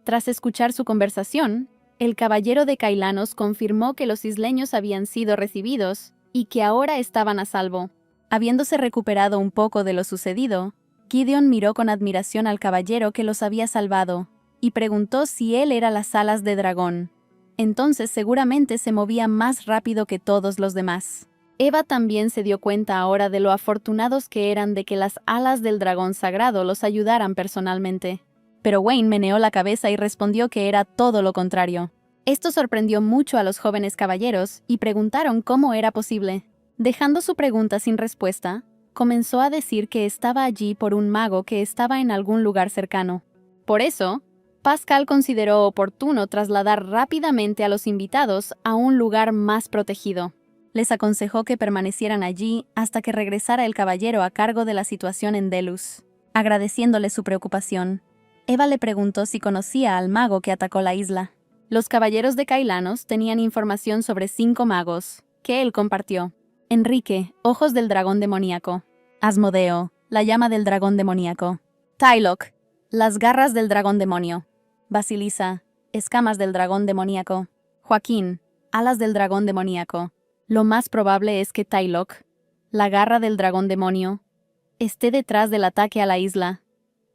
Tras escuchar su conversación, el caballero de Cailanos confirmó que los isleños habían sido recibidos y que ahora estaban a salvo. Habiéndose recuperado un poco de lo sucedido, Gideon miró con admiración al caballero que los había salvado y preguntó si él era las alas de dragón. Entonces seguramente se movía más rápido que todos los demás. Eva también se dio cuenta ahora de lo afortunados que eran de que las alas del dragón sagrado los ayudaran personalmente. Pero Wayne meneó la cabeza y respondió que era todo lo contrario. Esto sorprendió mucho a los jóvenes caballeros y preguntaron cómo era posible. Dejando su pregunta sin respuesta, comenzó a decir que estaba allí por un mago que estaba en algún lugar cercano. Por eso, Pascal consideró oportuno trasladar rápidamente a los invitados a un lugar más protegido. Les aconsejó que permanecieran allí hasta que regresara el caballero a cargo de la situación en Delos. Agradeciéndole su preocupación, Eva le preguntó si conocía al mago que atacó la isla. Los caballeros de Cailanos tenían información sobre 5 magos, que él compartió. Enrique, ojos del dragón demoníaco. Asmodeo, la llama del dragón demoníaco. Tyloc, las garras del dragón demonio. Basilisa, escamas del dragón demoníaco. Joaquín, alas del dragón demoníaco. Lo más probable es que Tyloc, la garra del dragón demonio, esté detrás del ataque a la isla.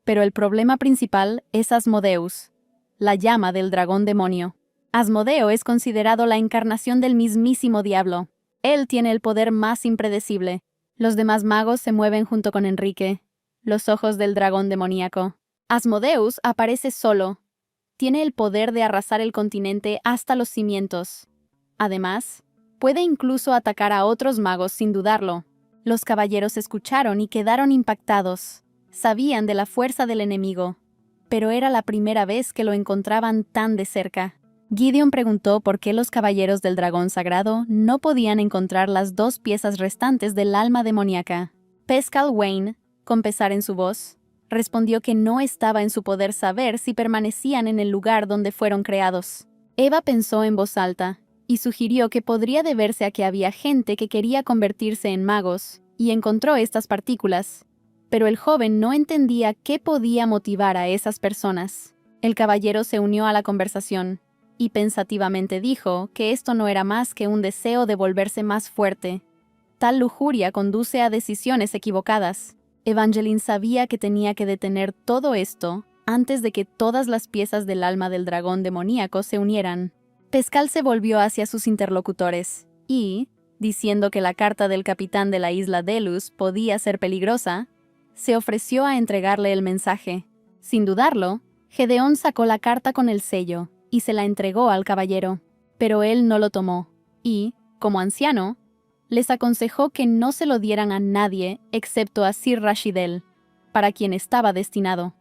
Pero el problema principal es Asmodeus, la llama del dragón demonio. Asmodeo es considerado la encarnación del mismísimo diablo. Él tiene el poder más impredecible. Los demás magos se mueven junto con Enrique, los ojos del dragón demoníaco. Asmodeus aparece solo. Tiene el poder de arrasar el continente hasta los cimientos. Además, puede incluso atacar a otros magos sin dudarlo. Los caballeros escucharon y quedaron impactados. Sabían de la fuerza del enemigo, pero era la primera vez que lo encontraban tan de cerca. Gideon preguntó por qué los caballeros del dragón sagrado no podían encontrar las 2 piezas restantes del alma demoníaca. Pascal Wayne, con pesar en su voz, respondió que no estaba en su poder saber si permanecían en el lugar donde fueron creados. Eva pensó en voz alta y sugirió que podría deberse a que había gente que quería convertirse en magos y encontró estas partículas. Pero el joven no entendía qué podía motivar a esas personas. El caballero se unió a la conversación y pensativamente dijo que esto no era más que un deseo de volverse más fuerte. Tal lujuria conduce a decisiones equivocadas. Evangeline sabía que tenía que detener todo esto antes de que todas las piezas del alma del dragón demoníaco se unieran. Pascal se volvió hacia sus interlocutores y, diciendo que la carta del capitán de la isla Delos podía ser peligrosa, se ofreció a entregarle el mensaje. Sin dudarlo, Gedeón sacó la carta con el sello y se la entregó al caballero, pero él no lo tomó y, como anciano, les aconsejó que no se lo dieran a nadie excepto a Sir Rashidel, para quien estaba destinado.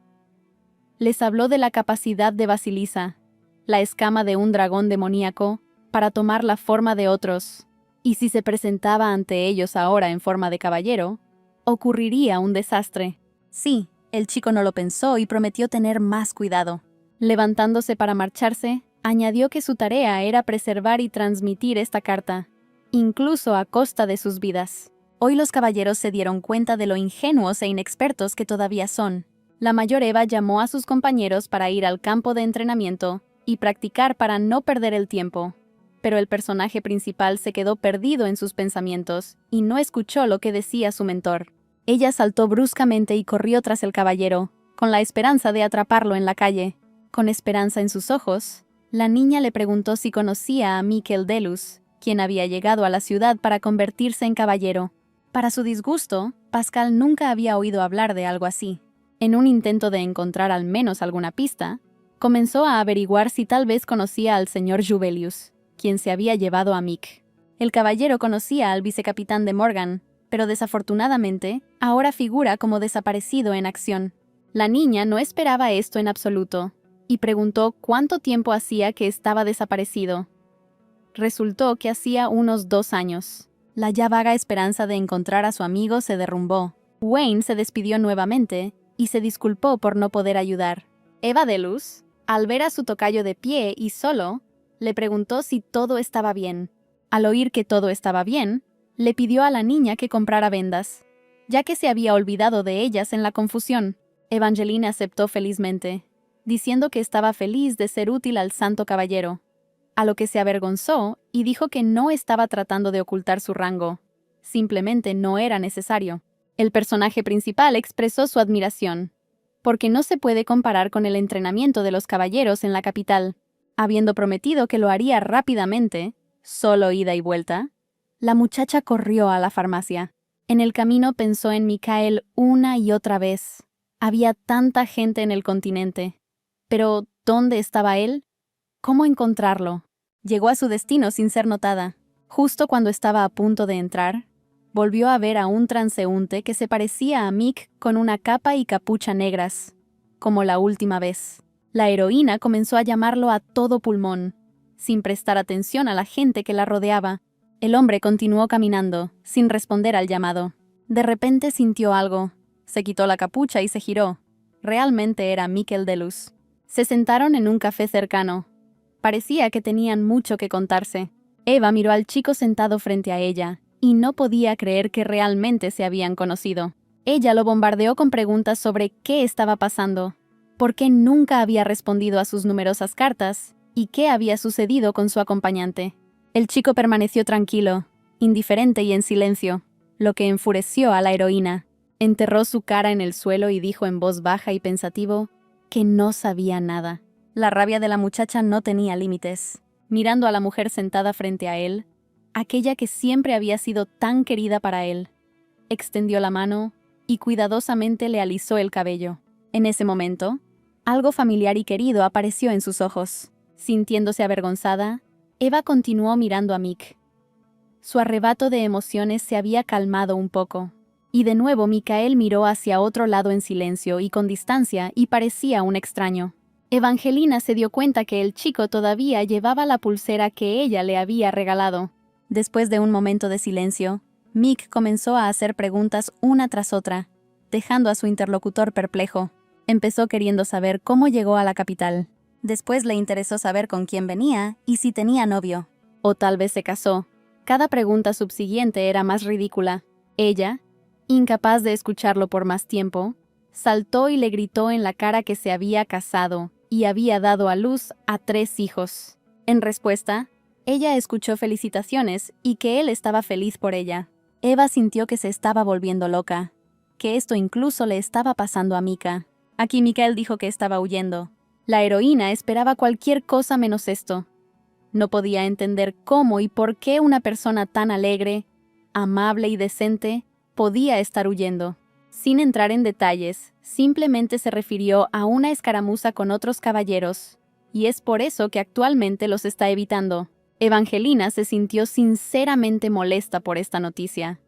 Les habló de la capacidad de Basilisa, la escama de un dragón demoníaco, para tomar la forma de otros, y si se presentaba ante ellos ahora en forma de caballero, ocurriría un desastre. Sí, el chico no lo pensó y prometió tener más cuidado. Levantándose para marcharse, añadió que su tarea era preservar y transmitir esta carta, incluso a costa de sus vidas. Hoy los caballeros se dieron cuenta de lo ingenuos e inexpertos que todavía son. La mayor Eva llamó a sus compañeros para ir al campo de entrenamiento y practicar para no perder el tiempo. Pero el personaje principal se quedó perdido en sus pensamientos y no escuchó lo que decía su mentor. Ella saltó bruscamente y corrió tras el caballero, con la esperanza de atraparlo en la calle. Con esperanza en sus ojos, la niña le preguntó si conocía a Miquel Delos, quien había llegado a la ciudad para convertirse en caballero. Para su disgusto, Pascal nunca había oído hablar de algo así. En un intento de encontrar al menos alguna pista, comenzó a averiguar si tal vez conocía al señor Juvelius, quien se había llevado a Mick. El caballero conocía al vicecapitán de Morgan, pero desafortunadamente, ahora figura como desaparecido en acción. La niña no esperaba esto en absoluto, y preguntó cuánto tiempo hacía que estaba desaparecido. Resultó que hacía unos 2 años. La ya vaga esperanza de encontrar a su amigo se derrumbó. Wayne se despidió nuevamente y se disculpó por no poder ayudar. Eva Delos, al ver a su tocayo de pie y solo, le preguntó si todo estaba bien. Al oír que todo estaba bien, le pidió a la niña que comprara vendas, ya que se había olvidado de ellas en la confusión. Evangeline aceptó felizmente, diciendo que estaba feliz de ser útil al santo caballero, a lo que se avergonzó y dijo que no estaba tratando de ocultar su rango, simplemente no era necesario. El personaje principal expresó su admiración, porque no se puede comparar con el entrenamiento de los caballeros en la capital. Habiendo prometido que lo haría rápidamente, solo ida y vuelta, la muchacha corrió a la farmacia. En el camino pensó en Michael una y otra vez. Había tanta gente en el continente. Pero, ¿dónde estaba él? cómo encontrarlo. Llegó a su destino sin ser notada. Justo cuando estaba a punto de entrar, volvió a ver a un transeúnte que se parecía a Mick con una capa y capucha negras, como la última vez. La heroína comenzó a llamarlo a todo pulmón, sin prestar atención a la gente que la rodeaba. El hombre continuó caminando, sin responder al llamado. De repente sintió algo. Se quitó la capucha y se giró. Realmente era Mikkel Delus. Se sentaron en un café cercano. Parecía que tenían mucho que contarse. Eva miró al chico sentado frente a ella, y no podía creer que realmente se habían conocido. Ella lo bombardeó con preguntas sobre qué estaba pasando, por qué nunca había respondido a sus numerosas cartas, y qué había sucedido con su acompañante. El chico permaneció tranquilo, indiferente y en silencio, lo que enfureció a la heroína. Enterró su cara en el suelo y dijo en voz baja y pensativo que no sabía nada. La rabia de la muchacha no tenía límites. Mirando a la mujer sentada frente a él, aquella que siempre había sido tan querida para él, extendió la mano y cuidadosamente le alisó el cabello. En ese momento, algo familiar y querido apareció en sus ojos. Sintiéndose avergonzada, Eva continuó mirando a Mick. Su arrebato de emociones se había calmado un poco, y de nuevo Michael miró hacia otro lado en silencio y con distancia y parecía un extraño. Evangelina se dio cuenta que el chico todavía llevaba la pulsera que ella le había regalado. Después de un momento de silencio, Mick comenzó a hacer preguntas una tras otra, dejando a su interlocutor perplejo. Empezó queriendo saber cómo llegó a la capital. Después le interesó saber con quién venía y si tenía novio. O tal vez se casó. Cada pregunta subsiguiente era más ridícula. Ella, incapaz de escucharlo por más tiempo, saltó y le gritó en la cara que se había casado y había dado a luz a 3 hijos. En respuesta, ella escuchó felicitaciones y que él estaba feliz por ella. Eva sintió que se estaba volviendo loca, que esto incluso le estaba pasando a Mika. Aquí Mikael dijo que estaba huyendo. La heroína esperaba cualquier cosa menos esto. No podía entender cómo y por qué una persona tan alegre, amable y decente podía estar huyendo. Sin entrar en detalles, simplemente se refirió a una escaramuza con otros caballeros, y es por eso que actualmente los está evitando. Evangelina se sintió sinceramente molesta por esta noticia.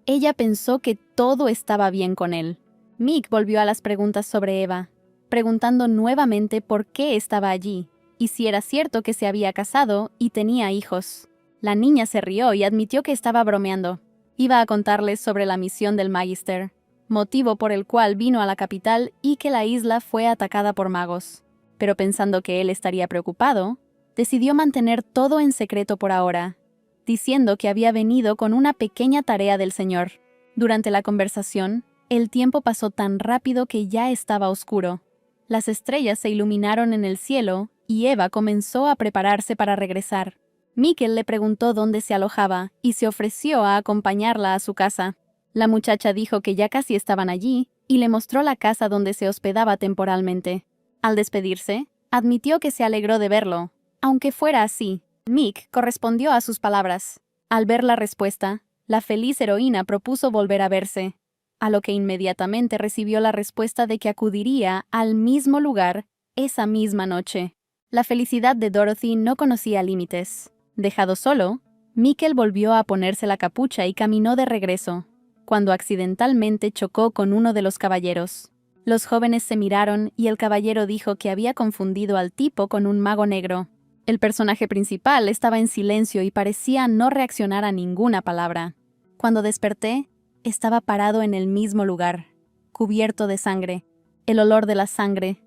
Ella pensó que todo estaba bien con él. Mick volvió a las preguntas sobre Eva, preguntando nuevamente por qué estaba allí, y si era cierto que se había casado y tenía hijos. La niña se rió y admitió que estaba bromeando. Iba a contarles sobre la misión del Magister, motivo por el cual vino a la capital y que la isla fue atacada por magos. Pero pensando que él estaría preocupado, decidió mantener todo en secreto por ahora, diciendo que había venido con una pequeña tarea del Señor. Durante la conversación, el tiempo pasó tan rápido que ya estaba oscuro. Las estrellas se iluminaron en el cielo y Eva comenzó a prepararse para regresar. Mikkel le preguntó dónde se alojaba y se ofreció a acompañarla a su casa. La muchacha dijo que ya casi estaban allí y le mostró la casa donde se hospedaba temporalmente. Al despedirse, admitió que se alegró de verlo. Aunque fuera así, Mick correspondió a sus palabras. Al ver la respuesta, la feliz heroína propuso volver a verse, a lo que inmediatamente recibió la respuesta de que acudiría al mismo lugar esa misma noche. La felicidad de Dorothy no conocía límites. Dejado solo, Mikkel volvió a ponerse la capucha y caminó de regreso, cuando accidentalmente chocó con uno de los caballeros. Los jóvenes se miraron y el caballero dijo que había confundido al tipo con un mago negro. El personaje principal estaba en silencio y parecía no reaccionar a ninguna palabra. Cuando desperté, estaba parado en el mismo lugar, cubierto de sangre, el olor de la sangre,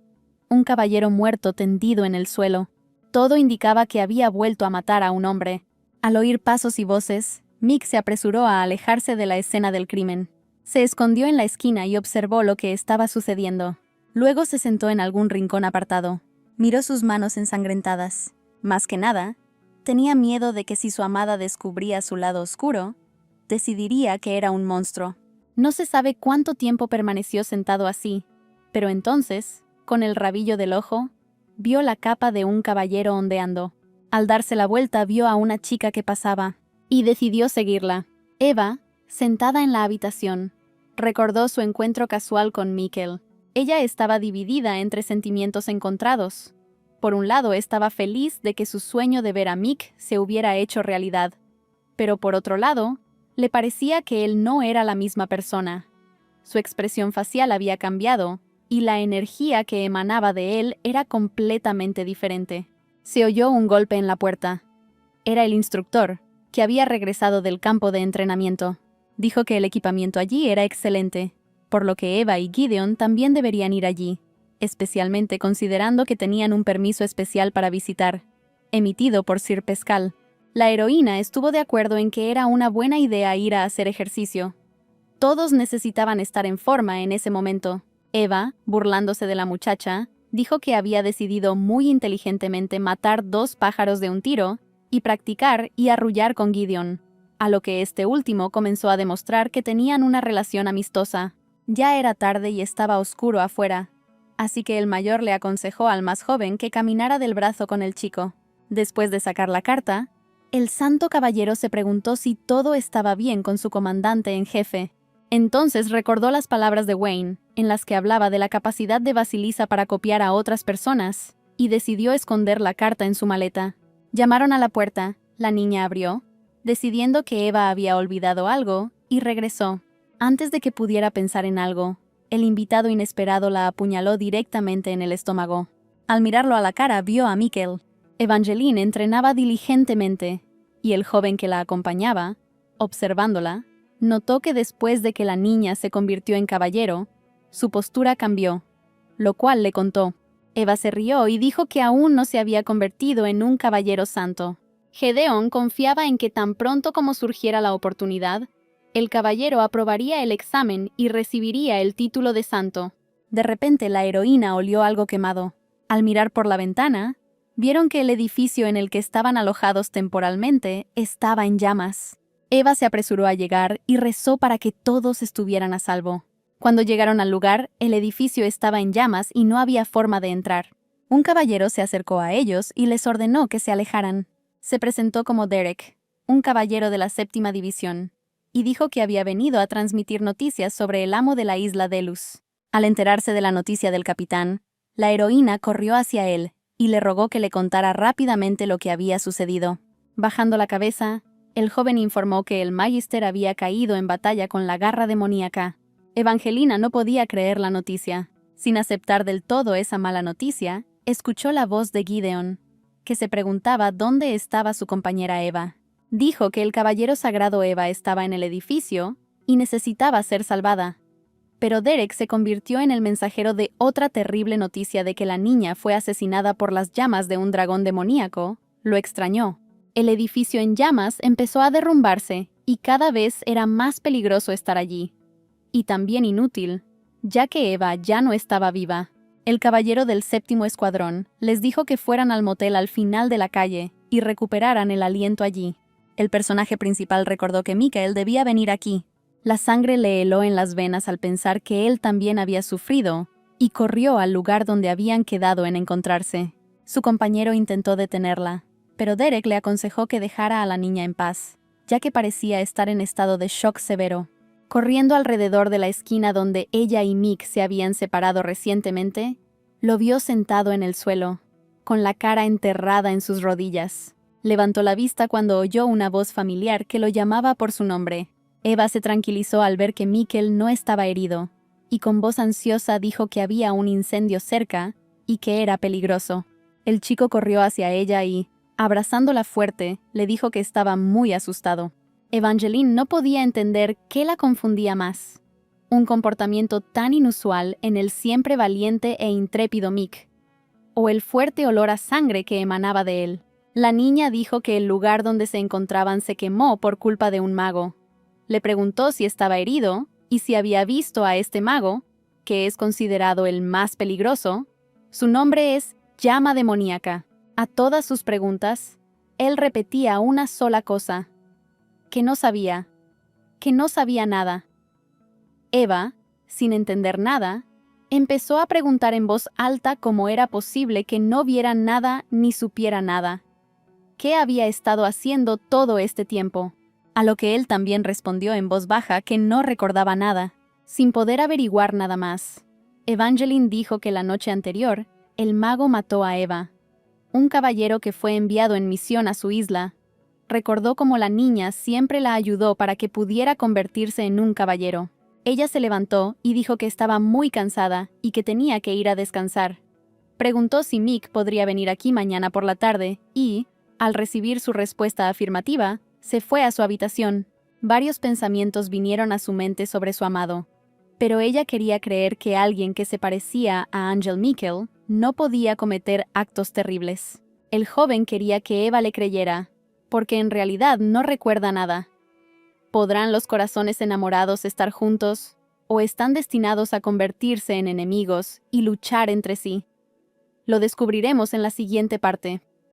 un caballero muerto tendido en el suelo. Todo indicaba que había vuelto a matar a un hombre. Al oír pasos y voces, Mick se apresuró a alejarse de la escena del crimen. Se escondió en la esquina y observó lo que estaba sucediendo. Luego se sentó en algún rincón apartado. Miró sus manos ensangrentadas. Más que nada, tenía miedo de que si su amada descubría su lado oscuro, decidiría que era un monstruo. No se sabe cuánto tiempo permaneció sentado así, pero entonces, con el rabillo del ojo, vio la capa de un caballero ondeando. Al darse la vuelta vio a una chica que pasaba, y decidió seguirla. Eva, sentada en la habitación, recordó su encuentro casual con Mikkel. Ella estaba dividida entre sentimientos encontrados. Por un lado, estaba feliz de que su sueño de ver a Mick se hubiera hecho realidad, pero por otro lado, le parecía que él no era la misma persona. Su expresión facial había cambiado, y la energía que emanaba de él era completamente diferente. Se oyó un golpe en la puerta. Era el instructor, que había regresado del campo de entrenamiento. Dijo que el equipamiento allí era excelente, por lo que Eva y Gideon también deberían ir allí, especialmente considerando que tenían un permiso especial para visitar, emitido por Sir Pascal. La heroína estuvo de acuerdo en que era una buena idea ir a hacer ejercicio. Todos necesitaban estar en forma en ese momento. Eva, burlándose de la muchacha, dijo que había decidido muy inteligentemente matar 2 pájaros de un tiro y practicar y arrullar con Gideon, a lo que este último comenzó a demostrar que tenían una relación amistosa. Ya era tarde y estaba oscuro afuera, así que el mayor le aconsejó al más joven que caminara del brazo con el chico. Después de sacar la carta, el santo caballero se preguntó si todo estaba bien con su comandante en jefe. Entonces recordó las palabras de Wayne, en las que hablaba de la capacidad de Basilisa para copiar a otras personas, y decidió esconder la carta en su maleta. Llamaron a la puerta, la niña abrió, decidiendo que Eva había olvidado algo, y regresó. Antes de que pudiera pensar en algo, el invitado inesperado la apuñaló directamente en el estómago. Al mirarlo a la cara, vio a Mikkel. Evangeline entrenaba diligentemente, y el joven que la acompañaba, observándola, notó que después de que la niña se convirtió en caballero, su postura cambió, lo cual le contó. Eva se rió y dijo que aún no se había convertido en un caballero santo. Gedeón confiaba en que tan pronto como surgiera la oportunidad, el caballero aprobaría el examen y recibiría el título de santo. De repente la heroína olió algo quemado. Al mirar por la ventana, vieron que el edificio en el que estaban alojados temporalmente estaba en llamas. Eva se apresuró a llegar y rezó para que todos estuvieran a salvo. Cuando llegaron al lugar, el edificio estaba en llamas y no había forma de entrar. Un caballero se acercó a ellos y les ordenó que se alejaran. Se presentó como Derek, un caballero de la 7ª división, y dijo que había venido a transmitir noticias sobre el amo de la isla Delos. Al enterarse de la noticia del capitán, la heroína corrió hacia él y le rogó que le contara rápidamente lo que había sucedido. Bajando la cabeza, el joven informó que el Magister había caído en batalla con la garra demoníaca. Evangelina no podía creer la noticia. Sin aceptar del todo esa mala noticia, escuchó la voz de Gideon, que se preguntaba dónde estaba su compañera Eva. Dijo que el caballero sagrado Eva estaba en el edificio y necesitaba ser salvada. Pero Derek se convirtió en el mensajero de otra terrible noticia de que la niña fue asesinada por las llamas de un dragón demoníaco. Lo extrañó. El edificio en llamas empezó a derrumbarse y cada vez era más peligroso estar allí. Y también inútil, ya que Eva ya no estaba viva. El caballero del 7º escuadrón les dijo que fueran al motel al final de la calle y recuperaran el aliento allí. El personaje principal recordó que Mikkel debía venir aquí. La sangre le heló en las venas al pensar que él también había sufrido, y corrió al lugar donde habían quedado en encontrarse. Su compañero intentó detenerla, pero Derek le aconsejó que dejara a la niña en paz, ya que parecía estar en estado de shock severo. Corriendo alrededor de la esquina donde ella y Mick se habían separado recientemente, lo vio sentado en el suelo, con la cara enterrada en sus rodillas. Levantó la vista cuando oyó una voz familiar que lo llamaba por su nombre. Eva se tranquilizó al ver que Mikkel no estaba herido, y con voz ansiosa dijo que había un incendio cerca y que era peligroso. El chico corrió hacia ella y, abrazándola fuerte, le dijo que estaba muy asustado. Evangeline no podía entender qué la confundía más: un comportamiento tan inusual en el siempre valiente e intrépido Mick, o el fuerte olor a sangre que emanaba de él. La niña dijo que el lugar donde se encontraban se quemó por culpa de un mago. Le preguntó si estaba herido y si había visto a este mago, que es considerado el más peligroso. Su nombre es Llama Demoníaca. A todas sus preguntas, él repetía una sola cosa: que no sabía nada. Eva, sin entender nada, empezó a preguntar en voz alta cómo era posible que no viera nada ni supiera nada. ¿Qué había estado haciendo todo este tiempo? A lo que él también respondió en voz baja que no recordaba nada, sin poder averiguar nada más. Evangeline dijo que la noche anterior, el mago mató a Eva, un caballero que fue enviado en misión a su isla. Recordó cómo la niña siempre la ayudó para que pudiera convertirse en un caballero. Ella se levantó y dijo que estaba muy cansada y que tenía que ir a descansar. Preguntó si Mick podría venir aquí mañana por la tarde y, al recibir su respuesta afirmativa, se fue a su habitación. Varios pensamientos vinieron a su mente sobre su amado, pero ella quería creer que alguien que se parecía a Angel Mikkel no podía cometer actos terribles. El joven quería que Eva le creyera, porque en realidad no recuerda nada. ¿Podrán los corazones enamorados estar juntos, o están destinados a convertirse en enemigos y luchar entre sí? Lo descubriremos en la siguiente parte.